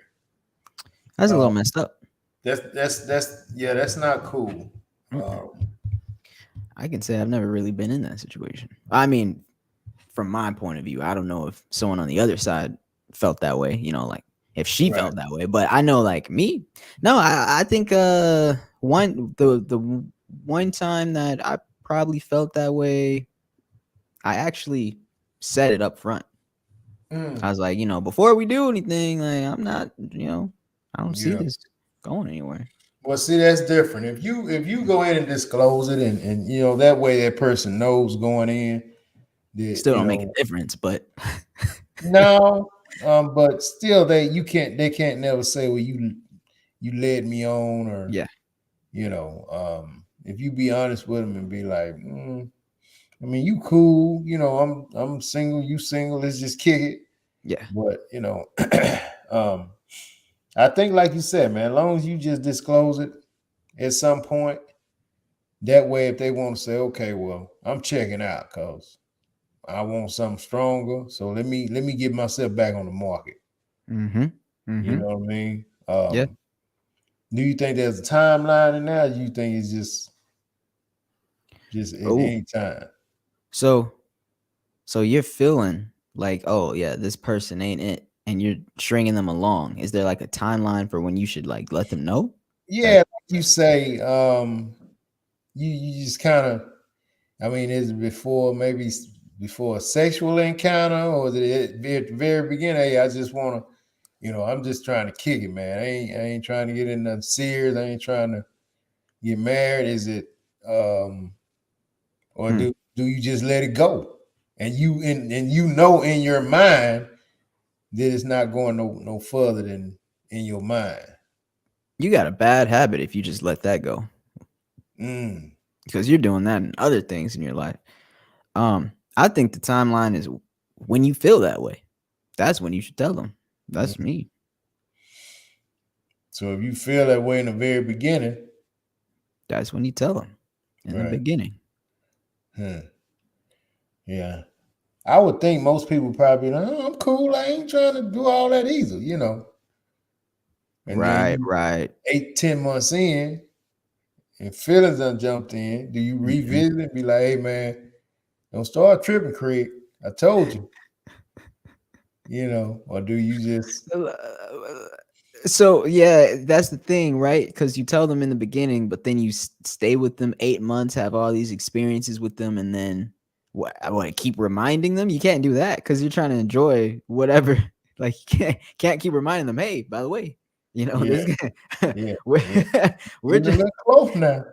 Speaker 2: That's a little
Speaker 1: Um,
Speaker 2: messed up.
Speaker 1: that's not cool.
Speaker 2: Mm-mm. I can say I've never really been in that situation. I mean, from my point of view, I don't know if someone on the other side felt that way, like if she
Speaker 1: Right.
Speaker 2: felt that way, but I know like me, no, I think the one time that I probably felt that way, I actually said it up front.
Speaker 1: Mm,
Speaker 2: I was like, before we do anything, like I'm not, I don't see
Speaker 1: yeah.
Speaker 2: this going anywhere.
Speaker 1: Well, see, that's different. If you go in and disclose it, and that way that person knows going in that
Speaker 2: Still don't make a difference, but
Speaker 1: no, but still they can't never say, well, you led me on, or
Speaker 2: yeah,
Speaker 1: if you be honest with them and be like, I mean, you cool, I'm single, you single, let's just kick it.
Speaker 2: yeah,
Speaker 1: But um, I think, like you said, man, as long as you just disclose it at some point, that way, if they want to say, okay, well, I'm checking out because I want something stronger, so let me get myself back on the market.
Speaker 2: mm-hmm,
Speaker 1: You
Speaker 2: mm-hmm,
Speaker 1: know what I mean?
Speaker 2: yeah.
Speaker 1: Do you think there's a timeline in that? Or do you think it's just at
Speaker 2: Oh,
Speaker 1: any time?
Speaker 2: so you're feeling like, oh yeah, this person ain't it, and you're stringing them along. Is there like a timeline for when you should like let them know?
Speaker 1: Yeah, like you say, you just kind of. I mean, is it before a sexual encounter, or is it at the very beginning? Hey, I just want to, I'm just trying to kick it, man. I ain't trying to get in nothing serious. I ain't trying to get married. Is it, or do you just let it go? And you in your mind then it's not going no further than in your mind.
Speaker 2: You got a bad habit if you just let that go,
Speaker 1: Mm,
Speaker 2: because you're doing that in other things in your life. I think the timeline is when you feel that way. That's when you should tell them. That's
Speaker 1: mm.
Speaker 2: me.
Speaker 1: So if you feel that way in the very beginning,
Speaker 2: That's when you tell them in the
Speaker 1: right?
Speaker 2: beginning.
Speaker 1: Huh. Yeah, I would think most people probably, like, oh, I'm cool. I ain't trying to do all that either, you know. And then
Speaker 2: Right,
Speaker 1: you
Speaker 2: right.
Speaker 1: 8, 10 months in, and feelings done jumped in. Do you
Speaker 2: Mhm.
Speaker 1: revisit and be like, hey man, don't start tripping, Craig? I told you, you know, or do you just
Speaker 2: So yeah, that's the thing, right? Because you tell them in the beginning, but then you stay with them 8 months, have all these experiences with them, and then what? Keep reminding them? You can't do that because you're trying to enjoy whatever. Like you can't keep reminding them. Hey, by the way,
Speaker 1: yeah,
Speaker 2: this guy,
Speaker 1: yeah,
Speaker 2: we're,
Speaker 1: yeah.
Speaker 2: we're
Speaker 1: Getting a
Speaker 2: just
Speaker 1: little close now.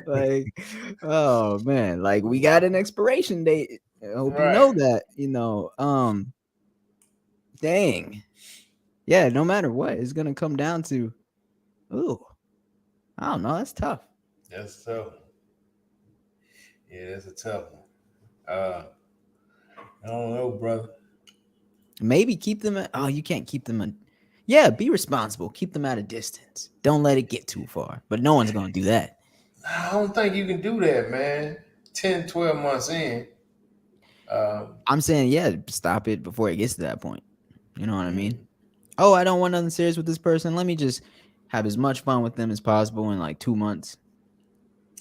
Speaker 2: like, oh man, like we got an expiration date. I hope you
Speaker 1: Right.
Speaker 2: know that. Dang. Yeah, no matter what, it's gonna come down to, ooh, I don't know. That's tough.
Speaker 1: That's tough. Yeah, that's a tough one. Uh, I don't know, brother.
Speaker 2: Maybe keep them at, oh, you can't keep them at, yeah, be responsible. Keep them at a distance. Don't let it get too far. But no one's gonna do that.
Speaker 1: I don't think you can do that, man. 10, 12 months in.
Speaker 2: I'm saying, yeah, stop it before it gets to that point. You know what I mean?
Speaker 1: Mm.
Speaker 2: Oh, I don't want nothing serious with this person. Let me just have as much fun with them as possible in like 2 months,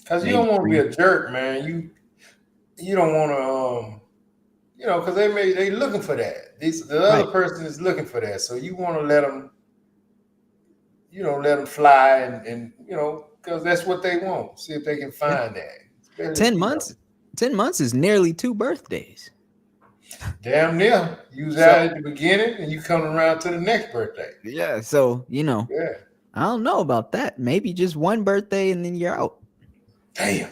Speaker 1: Cause you
Speaker 2: maybe
Speaker 1: don't want to be
Speaker 2: three.
Speaker 1: a jerk, man. You don't want to you know, because they looking for that. The other
Speaker 2: Right.
Speaker 1: person is looking for that, so you want to let them, let them fly, and because that's what they want. See if they can
Speaker 2: Yeah.
Speaker 1: find that. Especially,
Speaker 2: 10 months. 10 months is nearly 2 birthdays.
Speaker 1: damn near. You was
Speaker 2: So
Speaker 1: out at the beginning, and you coming around to the next birthday.
Speaker 2: yeah, so
Speaker 1: Yeah.
Speaker 2: I don't know about that. Maybe just one birthday and then you're out.
Speaker 1: Damn.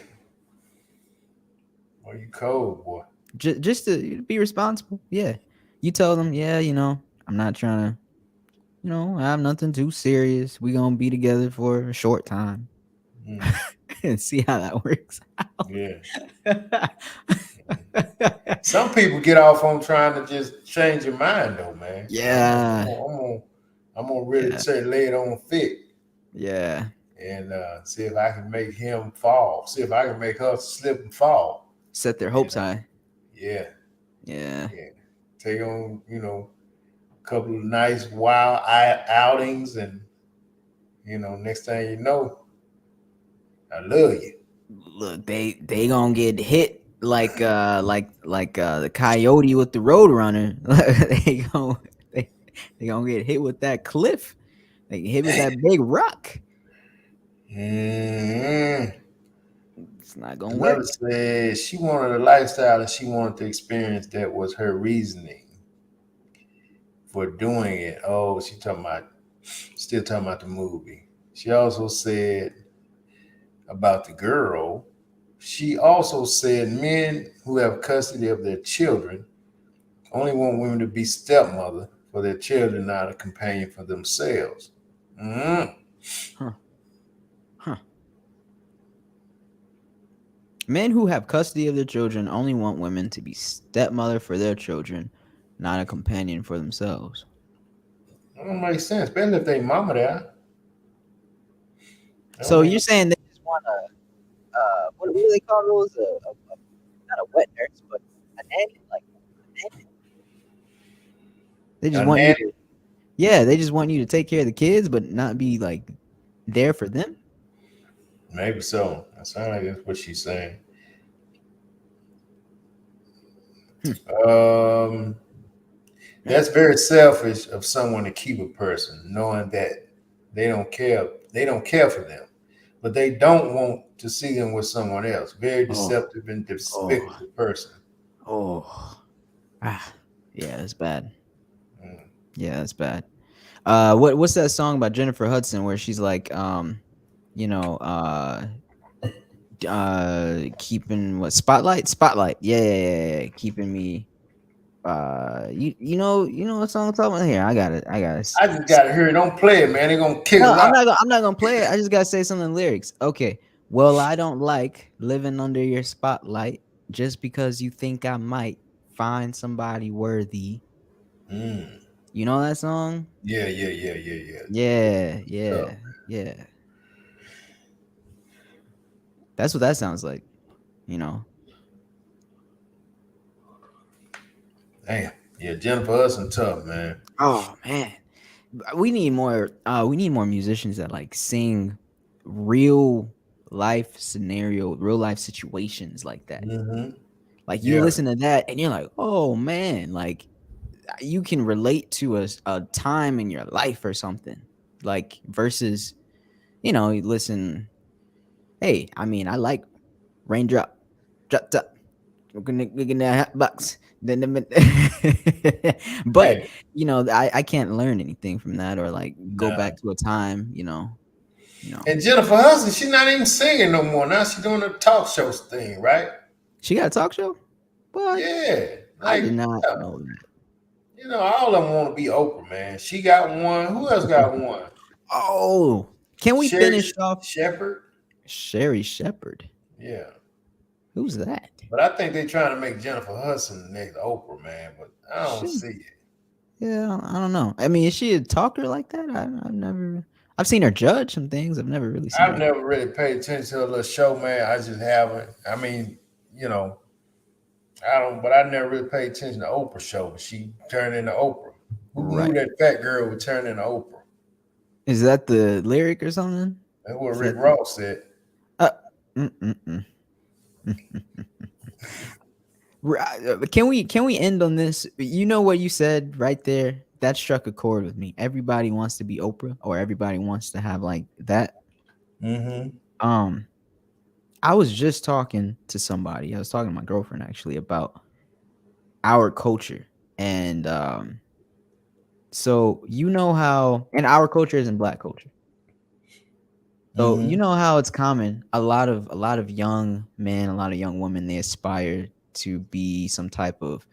Speaker 1: Boy, you cold, boy.
Speaker 2: Just to be responsible. Yeah. You tell them, yeah, I'm not trying to, have nothing too serious. We gonna be together for a short time
Speaker 1: Mm,
Speaker 2: and see how that works
Speaker 1: yeah.
Speaker 2: out.
Speaker 1: Some people get off on trying to just change your mind, though, man.
Speaker 2: Yeah.
Speaker 1: I'm gonna really
Speaker 2: Yeah.
Speaker 1: lay it on thick
Speaker 2: Yeah.
Speaker 1: and see if I can make him fall. See if I can make her slip and fall.
Speaker 2: Set their
Speaker 1: And
Speaker 2: hopes high.
Speaker 1: yeah,
Speaker 2: Yeah.
Speaker 1: yeah. Take on, a couple of nice wild outings, and next thing you know, I love you.
Speaker 2: Look, they gonna get hit like the coyote with the roadrunner. They, they gonna get hit with that cliff. They get hit with that big rock.
Speaker 1: Mm.
Speaker 2: It's not gonna
Speaker 1: Another
Speaker 2: work.
Speaker 1: said she wanted a lifestyle and she wanted the experience that was her reasoning for doing it. Oh, still talking about the movie. She also said about the girl. She also said men who have custody of their children only want women to be stepmother for their children, not a companion for themselves. Mm.
Speaker 2: Huh. Huh. Men who have custody of their children only want women to be stepmother for their children, not a companion for themselves.
Speaker 1: That don't make sense, especially if they mama there. That don't
Speaker 2: So
Speaker 1: make
Speaker 2: you're saying they just want a what do they call those? Not a wet nurse, but a nanny, like a nanny. They just
Speaker 1: a
Speaker 2: want you
Speaker 1: nanny.
Speaker 2: to, yeah, they just want you to take care of the kids, but not be like there for them.
Speaker 1: Maybe so. That sounds like that's what she's saying.
Speaker 2: Hmm.
Speaker 1: Um,
Speaker 2: Yeah.
Speaker 1: that's very selfish of someone to keep a person, knowing that they don't care. They don't care for them, but they don't want to see them with someone else. Very
Speaker 2: Oh,
Speaker 1: deceptive and
Speaker 2: oh,
Speaker 1: despicable person.
Speaker 2: oh. Ah, yeah, that's bad.
Speaker 1: Mm.
Speaker 2: Yeah, that's bad. What's that song by Jennifer Hudson where she's like, you know, keeping what spotlight? Spotlight. Yeah, yeah, yeah, yeah. Keeping me. You know what song I'm talking about here.
Speaker 1: I just gotta hear it. Don't play it, man. They're gonna kick
Speaker 2: No,
Speaker 1: us out.
Speaker 2: I'm not gonna play it. I just gotta say some of the lyrics. Okay. Well, I don't like living under your spotlight just because you think I might find somebody worthy.
Speaker 1: Mm.
Speaker 2: You know that song?
Speaker 1: Yeah, yeah, yeah, yeah, yeah.
Speaker 2: Yeah,
Speaker 1: So,
Speaker 2: yeah, yeah. That's what that sounds like. You know.
Speaker 1: damn. Yeah, Jennifer Hudson tough, man.
Speaker 2: Oh man, we need more. We need more musicians that like sing real life scenario, real life situations like that.
Speaker 1: Mm-hmm.
Speaker 2: Like you
Speaker 1: Yeah.
Speaker 2: listen to that and you're like, oh man, like you can relate to a time in your life or something. Like versus, you listen. Hey, I mean, I like raindrop, drop top. Looking at hot box. But
Speaker 1: Hey,
Speaker 2: I can't learn anything from that or like go
Speaker 1: nah.
Speaker 2: back to a time. You know.
Speaker 1: And Jennifer Hudson, she's not even singing no more. Now she's doing a talk show thing, right?
Speaker 2: She got a talk show. What?
Speaker 1: Yeah.
Speaker 2: I did
Speaker 1: Like,
Speaker 2: not
Speaker 1: yeah.
Speaker 2: know that.
Speaker 1: All of them want to be Oprah, man. She got one. Who else got one?
Speaker 2: Oh, can we
Speaker 1: Sherry
Speaker 2: finish off
Speaker 1: Shepherd.
Speaker 2: Sherry Shepherd?
Speaker 1: Yeah.
Speaker 2: Who's that?
Speaker 1: But I think they're trying to make Jennifer Hudson the next Oprah, man. But I don't
Speaker 2: She,
Speaker 1: see it.
Speaker 2: yeah, I don't know. I mean, is she a talker like that? I've never. I've seen her judge some things. I've never really seen
Speaker 1: I've
Speaker 2: her.
Speaker 1: never really paid attention to her little show, man. I just haven't. I mean, you know, I don't. But I never really paid attention to Oprah show. But she turned into Oprah. Who knew
Speaker 2: Right.
Speaker 1: that fat girl would turn into Oprah?
Speaker 2: Is that the lyric or something?
Speaker 1: That's what
Speaker 2: Is
Speaker 1: Rick
Speaker 2: that the?
Speaker 1: Ross said.
Speaker 2: Uh, mm, mm, mm. Can we end on this? You know what you said right there? That struck a chord with me. Everybody wants to be Oprah, or everybody wants to have like that.
Speaker 1: Mm-hmm.
Speaker 2: Um, I was just talking to somebody. I was talking to my girlfriend actually about our culture, and so you know how, and our culture isn't black culture. So
Speaker 1: Mm-hmm.
Speaker 2: you know how it's common. A lot of young men, a lot of young women, they aspire to be some type of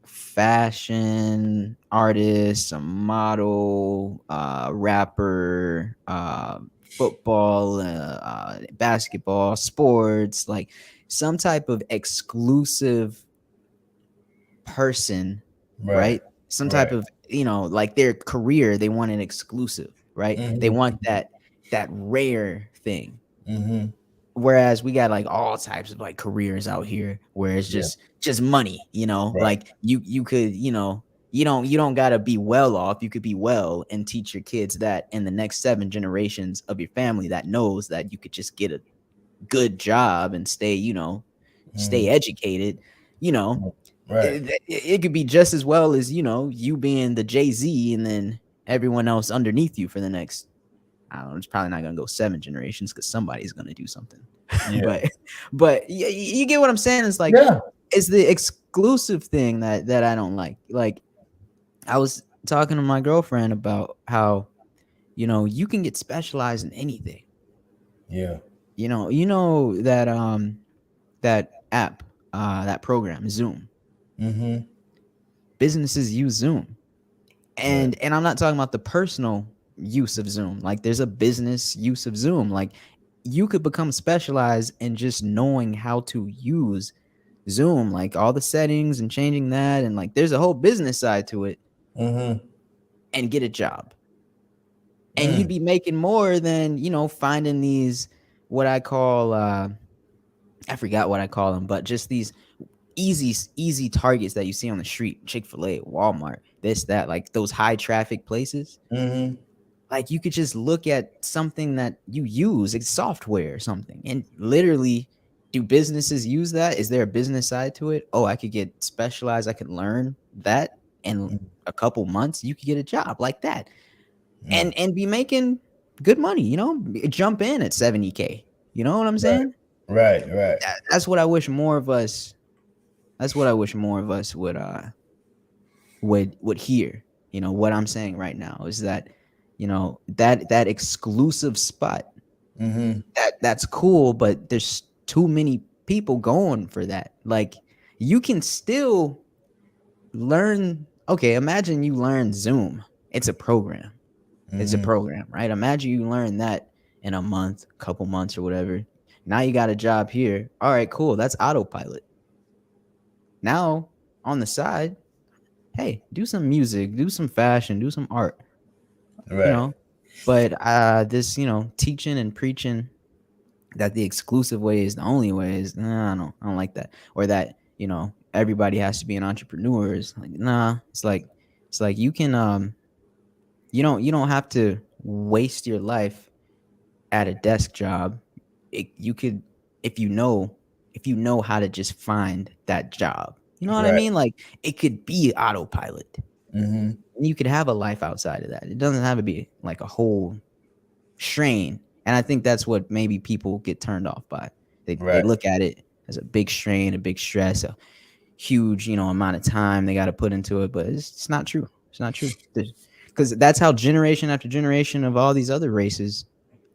Speaker 2: fashion artist, a model, rapper, football, basketball, sports, like some type of exclusive person,
Speaker 1: Right.
Speaker 2: right? Some type
Speaker 1: Right.
Speaker 2: of, like their career, they want an exclusive, right? They
Speaker 1: Mm-hmm.
Speaker 2: want that rare thing.
Speaker 1: Mm-hmm.
Speaker 2: Whereas we got like all types of like careers out here where it's
Speaker 1: Yeah.
Speaker 2: just money,
Speaker 1: Right.
Speaker 2: like you could, you don't gotta be well off. You could be well and teach your kids that in the next 7 generations of your family that knows that you could just get a good job and stay
Speaker 1: Mm-hmm.
Speaker 2: educated, you know,
Speaker 1: Right.
Speaker 2: it could be just as well as you being the Jay-Z and then everyone else underneath you for the next, I don't know, it's probably not gonna go 7 generations because somebody's gonna do something.
Speaker 1: Yeah.
Speaker 2: but you get what I'm saying. It's like
Speaker 1: Yeah.
Speaker 2: it's the exclusive thing that I don't like. Like I was talking to my girlfriend about how you can get specialized in anything.
Speaker 1: Yeah.
Speaker 2: That app, that program, Zoom.
Speaker 1: Mm-hmm.
Speaker 2: Businesses use Zoom.
Speaker 1: Right.
Speaker 2: And I'm not talking about the personal use of Zoom. Like there's a business use of Zoom. Like you could become specialized in just knowing how to use Zoom, like all the settings and changing that, and like there's a whole business side to it,
Speaker 1: Mm-hmm.
Speaker 2: and get a job. And you'd
Speaker 1: Mm.
Speaker 2: be making more than, finding these what I call I forgot what I call them, but just these easy targets that you see on the street, Chick-fil-A, Walmart, this, that, like those high traffic places.
Speaker 1: Mm-hmm.
Speaker 2: Like you could just look at something that you use, it's software or something, and literally, do businesses use that? Is there a business side to it? Oh, I could get specialized, I could learn that in a couple months, you could get a job like that,
Speaker 1: Mm.
Speaker 2: and be making good money, jump in at 70K. You know what I'm
Speaker 1: Right.
Speaker 2: saying?
Speaker 1: Right. Right.
Speaker 2: That's what I wish more of us, that's what I wish more of us would hear. What I'm saying right now is that that exclusive spot,
Speaker 1: Mm-hmm.
Speaker 2: that's cool, but there's too many people going for that. Like you can still learn. Okay, imagine you learn Zoom. It's a program. It's a
Speaker 8: Mm-hmm.
Speaker 2: program, right? Imagine you learn that in a month, couple months, or whatever. Now you got a job here. All right, cool. That's autopilot. Now on the side, hey, do some music, do some fashion, do some art, you
Speaker 8: Right.
Speaker 2: know. But this, teaching and preaching that the exclusive way is the only way is nah, I don't like that. Or that, everybody has to be an entrepreneur is like, nah. It's like you don't have to waste your life at a desk job. You could, if you know how to just find that job. You know what I
Speaker 8: Right.
Speaker 2: mean? Like, it could be autopilot.
Speaker 8: Mm-hmm.
Speaker 2: And you could have a life outside of that. It doesn't have to be like a whole strain. And I think that's what maybe people get turned off by. They
Speaker 8: Right.
Speaker 2: look at it as a big strain, a big stress, a huge, amount of time they got to put into it. But it's not true. It's not true. Because that's how generation after generation of all these other races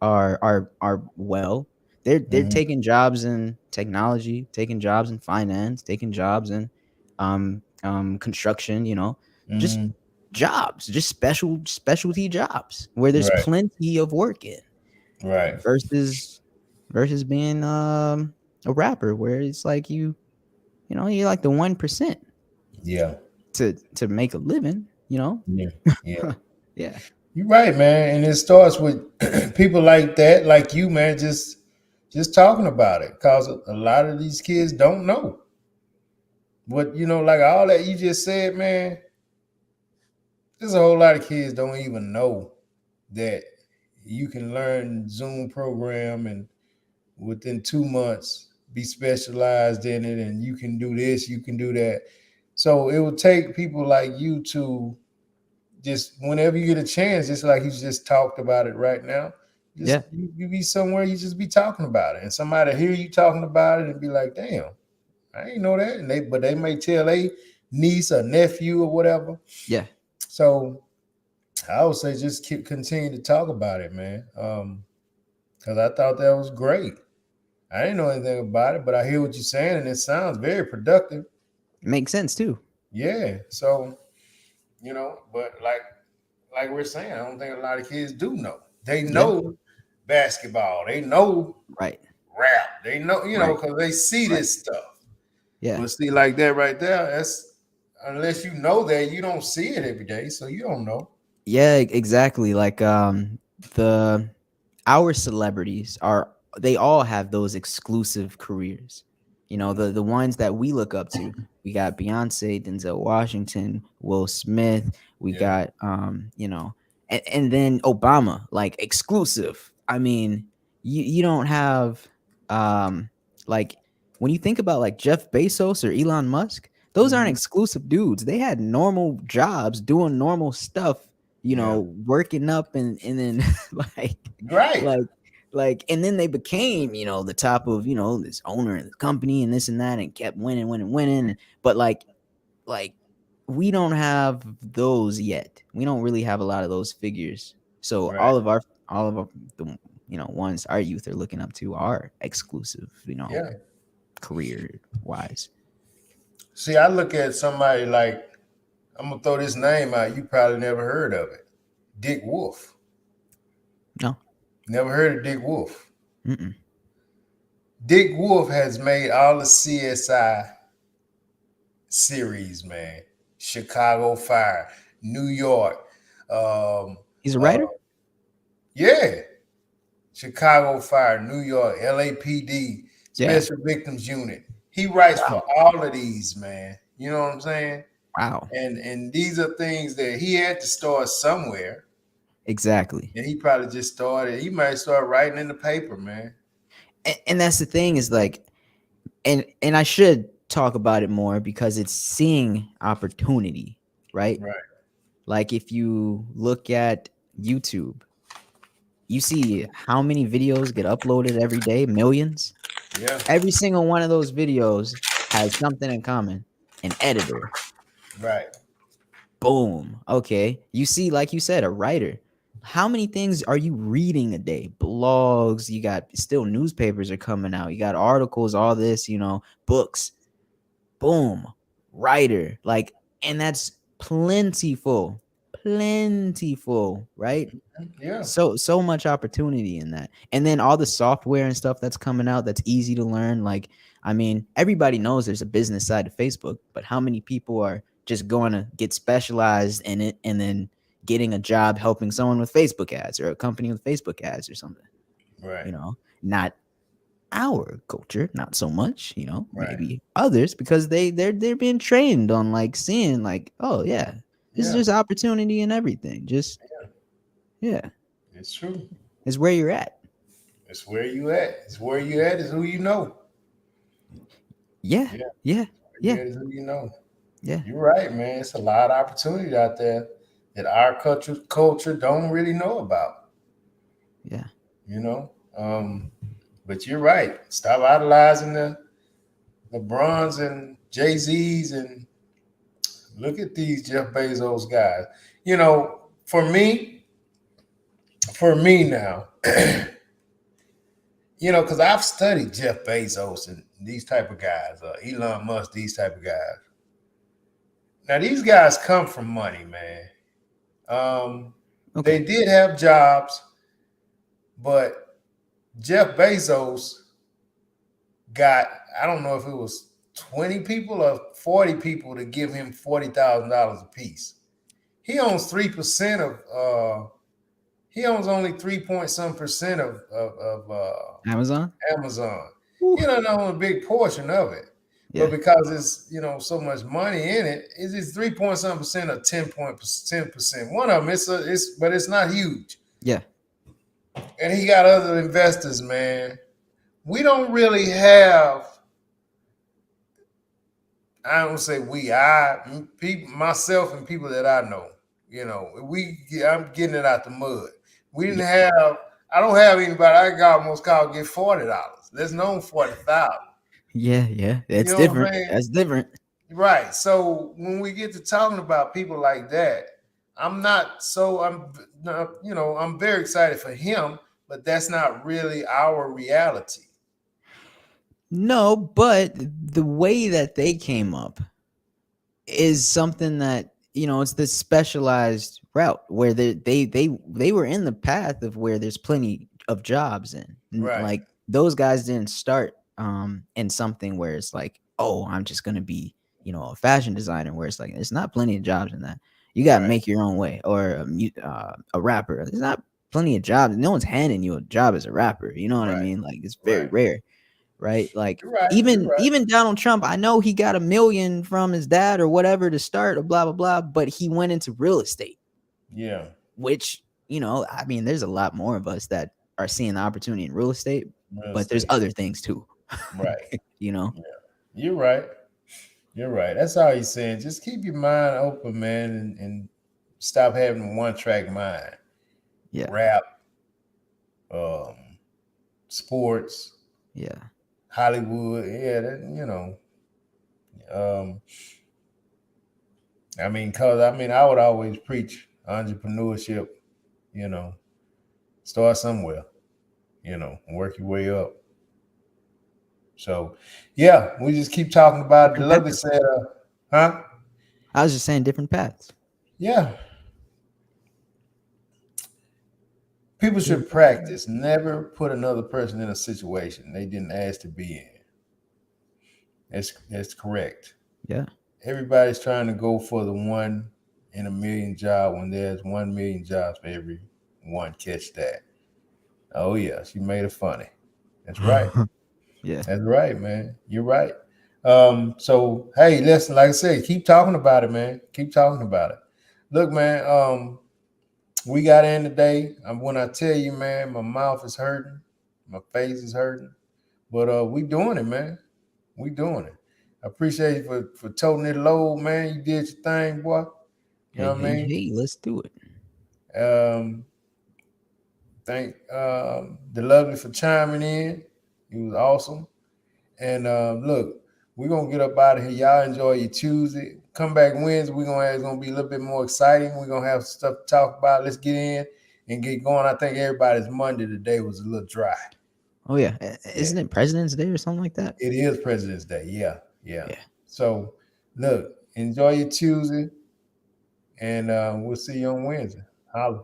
Speaker 2: are well. They're
Speaker 8: Mm-hmm.
Speaker 2: taking jobs in technology, taking jobs in finance, taking jobs in construction. Just
Speaker 8: Mm-hmm.
Speaker 2: jobs, just specialty jobs where there's
Speaker 8: Right.
Speaker 2: plenty of work in
Speaker 8: Right.
Speaker 2: versus being a rapper where it's like you're like the 1%
Speaker 8: Yeah.
Speaker 2: to make a living,
Speaker 8: Yeah. Yeah.
Speaker 2: yeah.
Speaker 8: You're right, man. And it starts with people like that, like you, man, just talking about it. Cause a lot of these kids don't know. But like all that you just said, man, there's a whole lot of kids don't even know that you can learn Zoom program and within 2 months be specialized in it, and you can do this, you can do that. So it would take people like you to just whenever you get a chance, just like you just talked about it right now, just
Speaker 2: Yeah.
Speaker 8: you be somewhere, you just be talking about it, and somebody hear you talking about it and be like, "Damn, I ain't know that." And they may tell a niece or nephew or whatever.
Speaker 2: Yeah.
Speaker 8: So I would say just keep continue to talk about it, man. Because I thought that was great. I didn't know anything about it, but I hear what you're saying, and it sounds very productive.
Speaker 2: It makes sense too.
Speaker 8: Yeah. So but like we're saying, I don't think a lot of kids do know. They
Speaker 2: Yeah.
Speaker 8: know basketball. They know
Speaker 2: Right.
Speaker 8: rap. They know,
Speaker 2: Right.
Speaker 8: because they see
Speaker 2: Right.
Speaker 8: this stuff.
Speaker 2: Yeah.
Speaker 8: But see, like that right there, that's unless you know that, you don't see it every day, so you don't know.
Speaker 2: Yeah, exactly. Like the our celebrities they all have those exclusive careers. The ones that we look up to. We got Beyonce, Denzel Washington, Will Smith. We
Speaker 8: Yeah.
Speaker 2: got and then Obama, like exclusive. I mean, you don't have um like when you think about like Jeff Bezos or Elon Musk, those aren't
Speaker 8: Mhm.
Speaker 2: exclusive dudes. They had normal jobs doing normal stuff,
Speaker 8: Yeah.
Speaker 2: working up and then like
Speaker 8: Right.
Speaker 2: like and then they became, the top of, this owner of the company and this and that and kept winning, winning, winning. But like we don't have those yet. We don't really have a lot of those figures. So
Speaker 8: Right.
Speaker 2: all of our the ones our youth are looking up to are exclusive,
Speaker 8: Yeah.
Speaker 2: career wise.
Speaker 8: See, I look at somebody like I'm gonna throw this name out. You probably never heard of it. Dick Wolf.
Speaker 2: No.
Speaker 8: Never heard of Dick Wolf.
Speaker 2: Mm-mm.
Speaker 8: Dick Wolf has made all the CSI series, man. Chicago Fire, New York. Um,
Speaker 2: He's a
Speaker 8: uh,
Speaker 2: writer.
Speaker 8: yeah, Chicago Fire, New York, LAPD,
Speaker 2: Yeah.
Speaker 8: Special Victims Unit. He writes for
Speaker 2: Wow.
Speaker 8: all of these, man. You know what I'm saying?
Speaker 2: Wow.
Speaker 8: And these are things that he had to start somewhere,
Speaker 2: Exactly.
Speaker 8: and he probably just started. He might start writing in the paper, man.
Speaker 2: And that's the thing is like, and I should talk about it more because it's seeing opportunity, right?
Speaker 8: Right.
Speaker 2: Like if you look at YouTube, you see how many videos get uploaded every day, millions.
Speaker 8: Yeah.
Speaker 2: Every single one of those videos has something in common. An editor.
Speaker 8: Right.
Speaker 2: Boom. Okay. You see, like you said, a writer. How many things are you reading a day? Blogs, you got still newspapers are coming out. You got articles, all this, books. Boom. Writer. Like, and that's plentiful, plentiful, right?
Speaker 8: Yeah.
Speaker 2: So much opportunity in that, and then all the software and stuff that's coming out that's easy to learn. Like, I mean, everybody knows there's a business side to Facebook, but how many people are just going to get specialized in it and then getting a job helping someone with Facebook ads or a company with Facebook ads or something?
Speaker 8: Right.
Speaker 2: Not our culture, not so much,
Speaker 8: Right.
Speaker 2: maybe others, because they're being trained on like seeing like, oh yeah, this is
Speaker 8: Yeah.
Speaker 2: just opportunity and everything. Just yeah,
Speaker 8: It's true.
Speaker 2: it's where you're at.
Speaker 8: It's where you at. It's where you at is who you know.
Speaker 2: Yeah,
Speaker 8: Yeah.
Speaker 2: yeah,
Speaker 8: Where
Speaker 2: yeah,
Speaker 8: you at is who you know.
Speaker 2: yeah,
Speaker 8: You're right, man. It's a lot of opportunity out there that our culture don't really know about.
Speaker 2: yeah.
Speaker 8: You know. But you're right. Stop idolizing the LeBrons and Jay Z's and look at these Jeff Bezos guys. You know, for me now, because I've studied Jeff Bezos and these type of guys, Elon Musk, these type of guys. Now these guys come from money, man. They
Speaker 2: Okay.
Speaker 8: did have jobs, but Jeff Bezos got, I don't know if it was 20 people or 40 people to give him $40,000 a piece. He owns 3% of he owns only 3 point some percent of
Speaker 2: Amazon.
Speaker 8: Amazon.
Speaker 2: Whew.
Speaker 8: He doesn't own a big portion of it.
Speaker 2: Yeah,
Speaker 8: But because it's so much money in it, it's 3 point some percent or 10%. One of them, but it's not huge.
Speaker 2: yeah.
Speaker 8: And he got other investors, man. We don't really have, I don't say people, myself and people that I know, I'm getting it out the mud. We didn't have, I don't have anybody I got almost called get $40. There's no 40,000.
Speaker 2: Yeah, yeah.
Speaker 8: You
Speaker 2: That's
Speaker 8: know what I'm
Speaker 2: different.
Speaker 8: saying?
Speaker 2: That's different.
Speaker 8: Right. So when we get to talking about people like that, I'm not so I'm very excited for him, but that's not really our reality.
Speaker 2: No, but the way that they came up is something that it's this specialized route where they were in the path of where there's plenty of jobs
Speaker 8: Right.
Speaker 2: like those guys didn't start in something where it's like, oh, I'm just gonna be a fashion designer, where it's like there's not plenty of jobs in that. You gotta
Speaker 8: Right.
Speaker 2: make your own way, or a rapper. There's not plenty of jobs. No one's handing you a job as a rapper. You know what I
Speaker 8: Right.
Speaker 2: mean? Like, it's very
Speaker 8: Right.
Speaker 2: rare, right? Like,
Speaker 8: You're right. You're
Speaker 2: even
Speaker 8: right.
Speaker 2: even Donald Trump, I know he got $1 million from his dad or whatever to start, or blah blah blah, but he went into real estate,
Speaker 8: Yeah.
Speaker 2: which I mean, there's a lot more of us that are seeing the opportunity in real estate,
Speaker 8: Real
Speaker 2: but there's
Speaker 8: estate.
Speaker 2: other things too.
Speaker 8: Right.
Speaker 2: you know
Speaker 8: You're right. You're right. That's all he's saying. Just keep your mind open, man, and stop having a one-track mind.
Speaker 2: Yeah.
Speaker 8: Rap, sports,
Speaker 2: Yeah.
Speaker 8: Hollywood. Yeah, I would always preach entrepreneurship, start somewhere, work your way up. So, yeah, we just keep talking about it. The
Speaker 2: Different
Speaker 8: lovely
Speaker 2: paths.
Speaker 8: said, huh?
Speaker 2: I was just saying different paths.
Speaker 8: Yeah. People should practice. Never put another person in a situation they didn't ask to be in. That's correct.
Speaker 2: Yeah.
Speaker 8: Everybody's trying to go for the 1 in 1 million job when there's 1 million jobs for every one. Catch that. Oh yeah, she made it funny. That's right.
Speaker 2: Yeah.
Speaker 8: That's right, man. You're right. So hey, listen, like I said, keep talking about it, man. Keep talking about it. Look, man, we got in today. When I tell you, man, my mouth is hurting, my face is hurting. But we doing it, man. We doing it. I appreciate you for toting it low, man. You did your thing, boy. You
Speaker 2: Hey,
Speaker 8: know what I
Speaker 2: hey,
Speaker 8: mean?
Speaker 2: hey, let's do it.
Speaker 8: Thank the lovely for chiming in. It was awesome. And look, we're gonna get up out of here. Y'all enjoy your Tuesday. Come back Wednesday. It's gonna be a little bit more exciting. We're gonna have stuff to talk about. Let's get in and get going. I think everybody's Monday today was a little dry.
Speaker 2: Oh yeah. Isn't it President's Day or something like that?
Speaker 8: It is President's Day. Yeah.
Speaker 2: Yeah.
Speaker 8: So look, Enjoy your Tuesday, and we'll see you on Wednesday. Holla.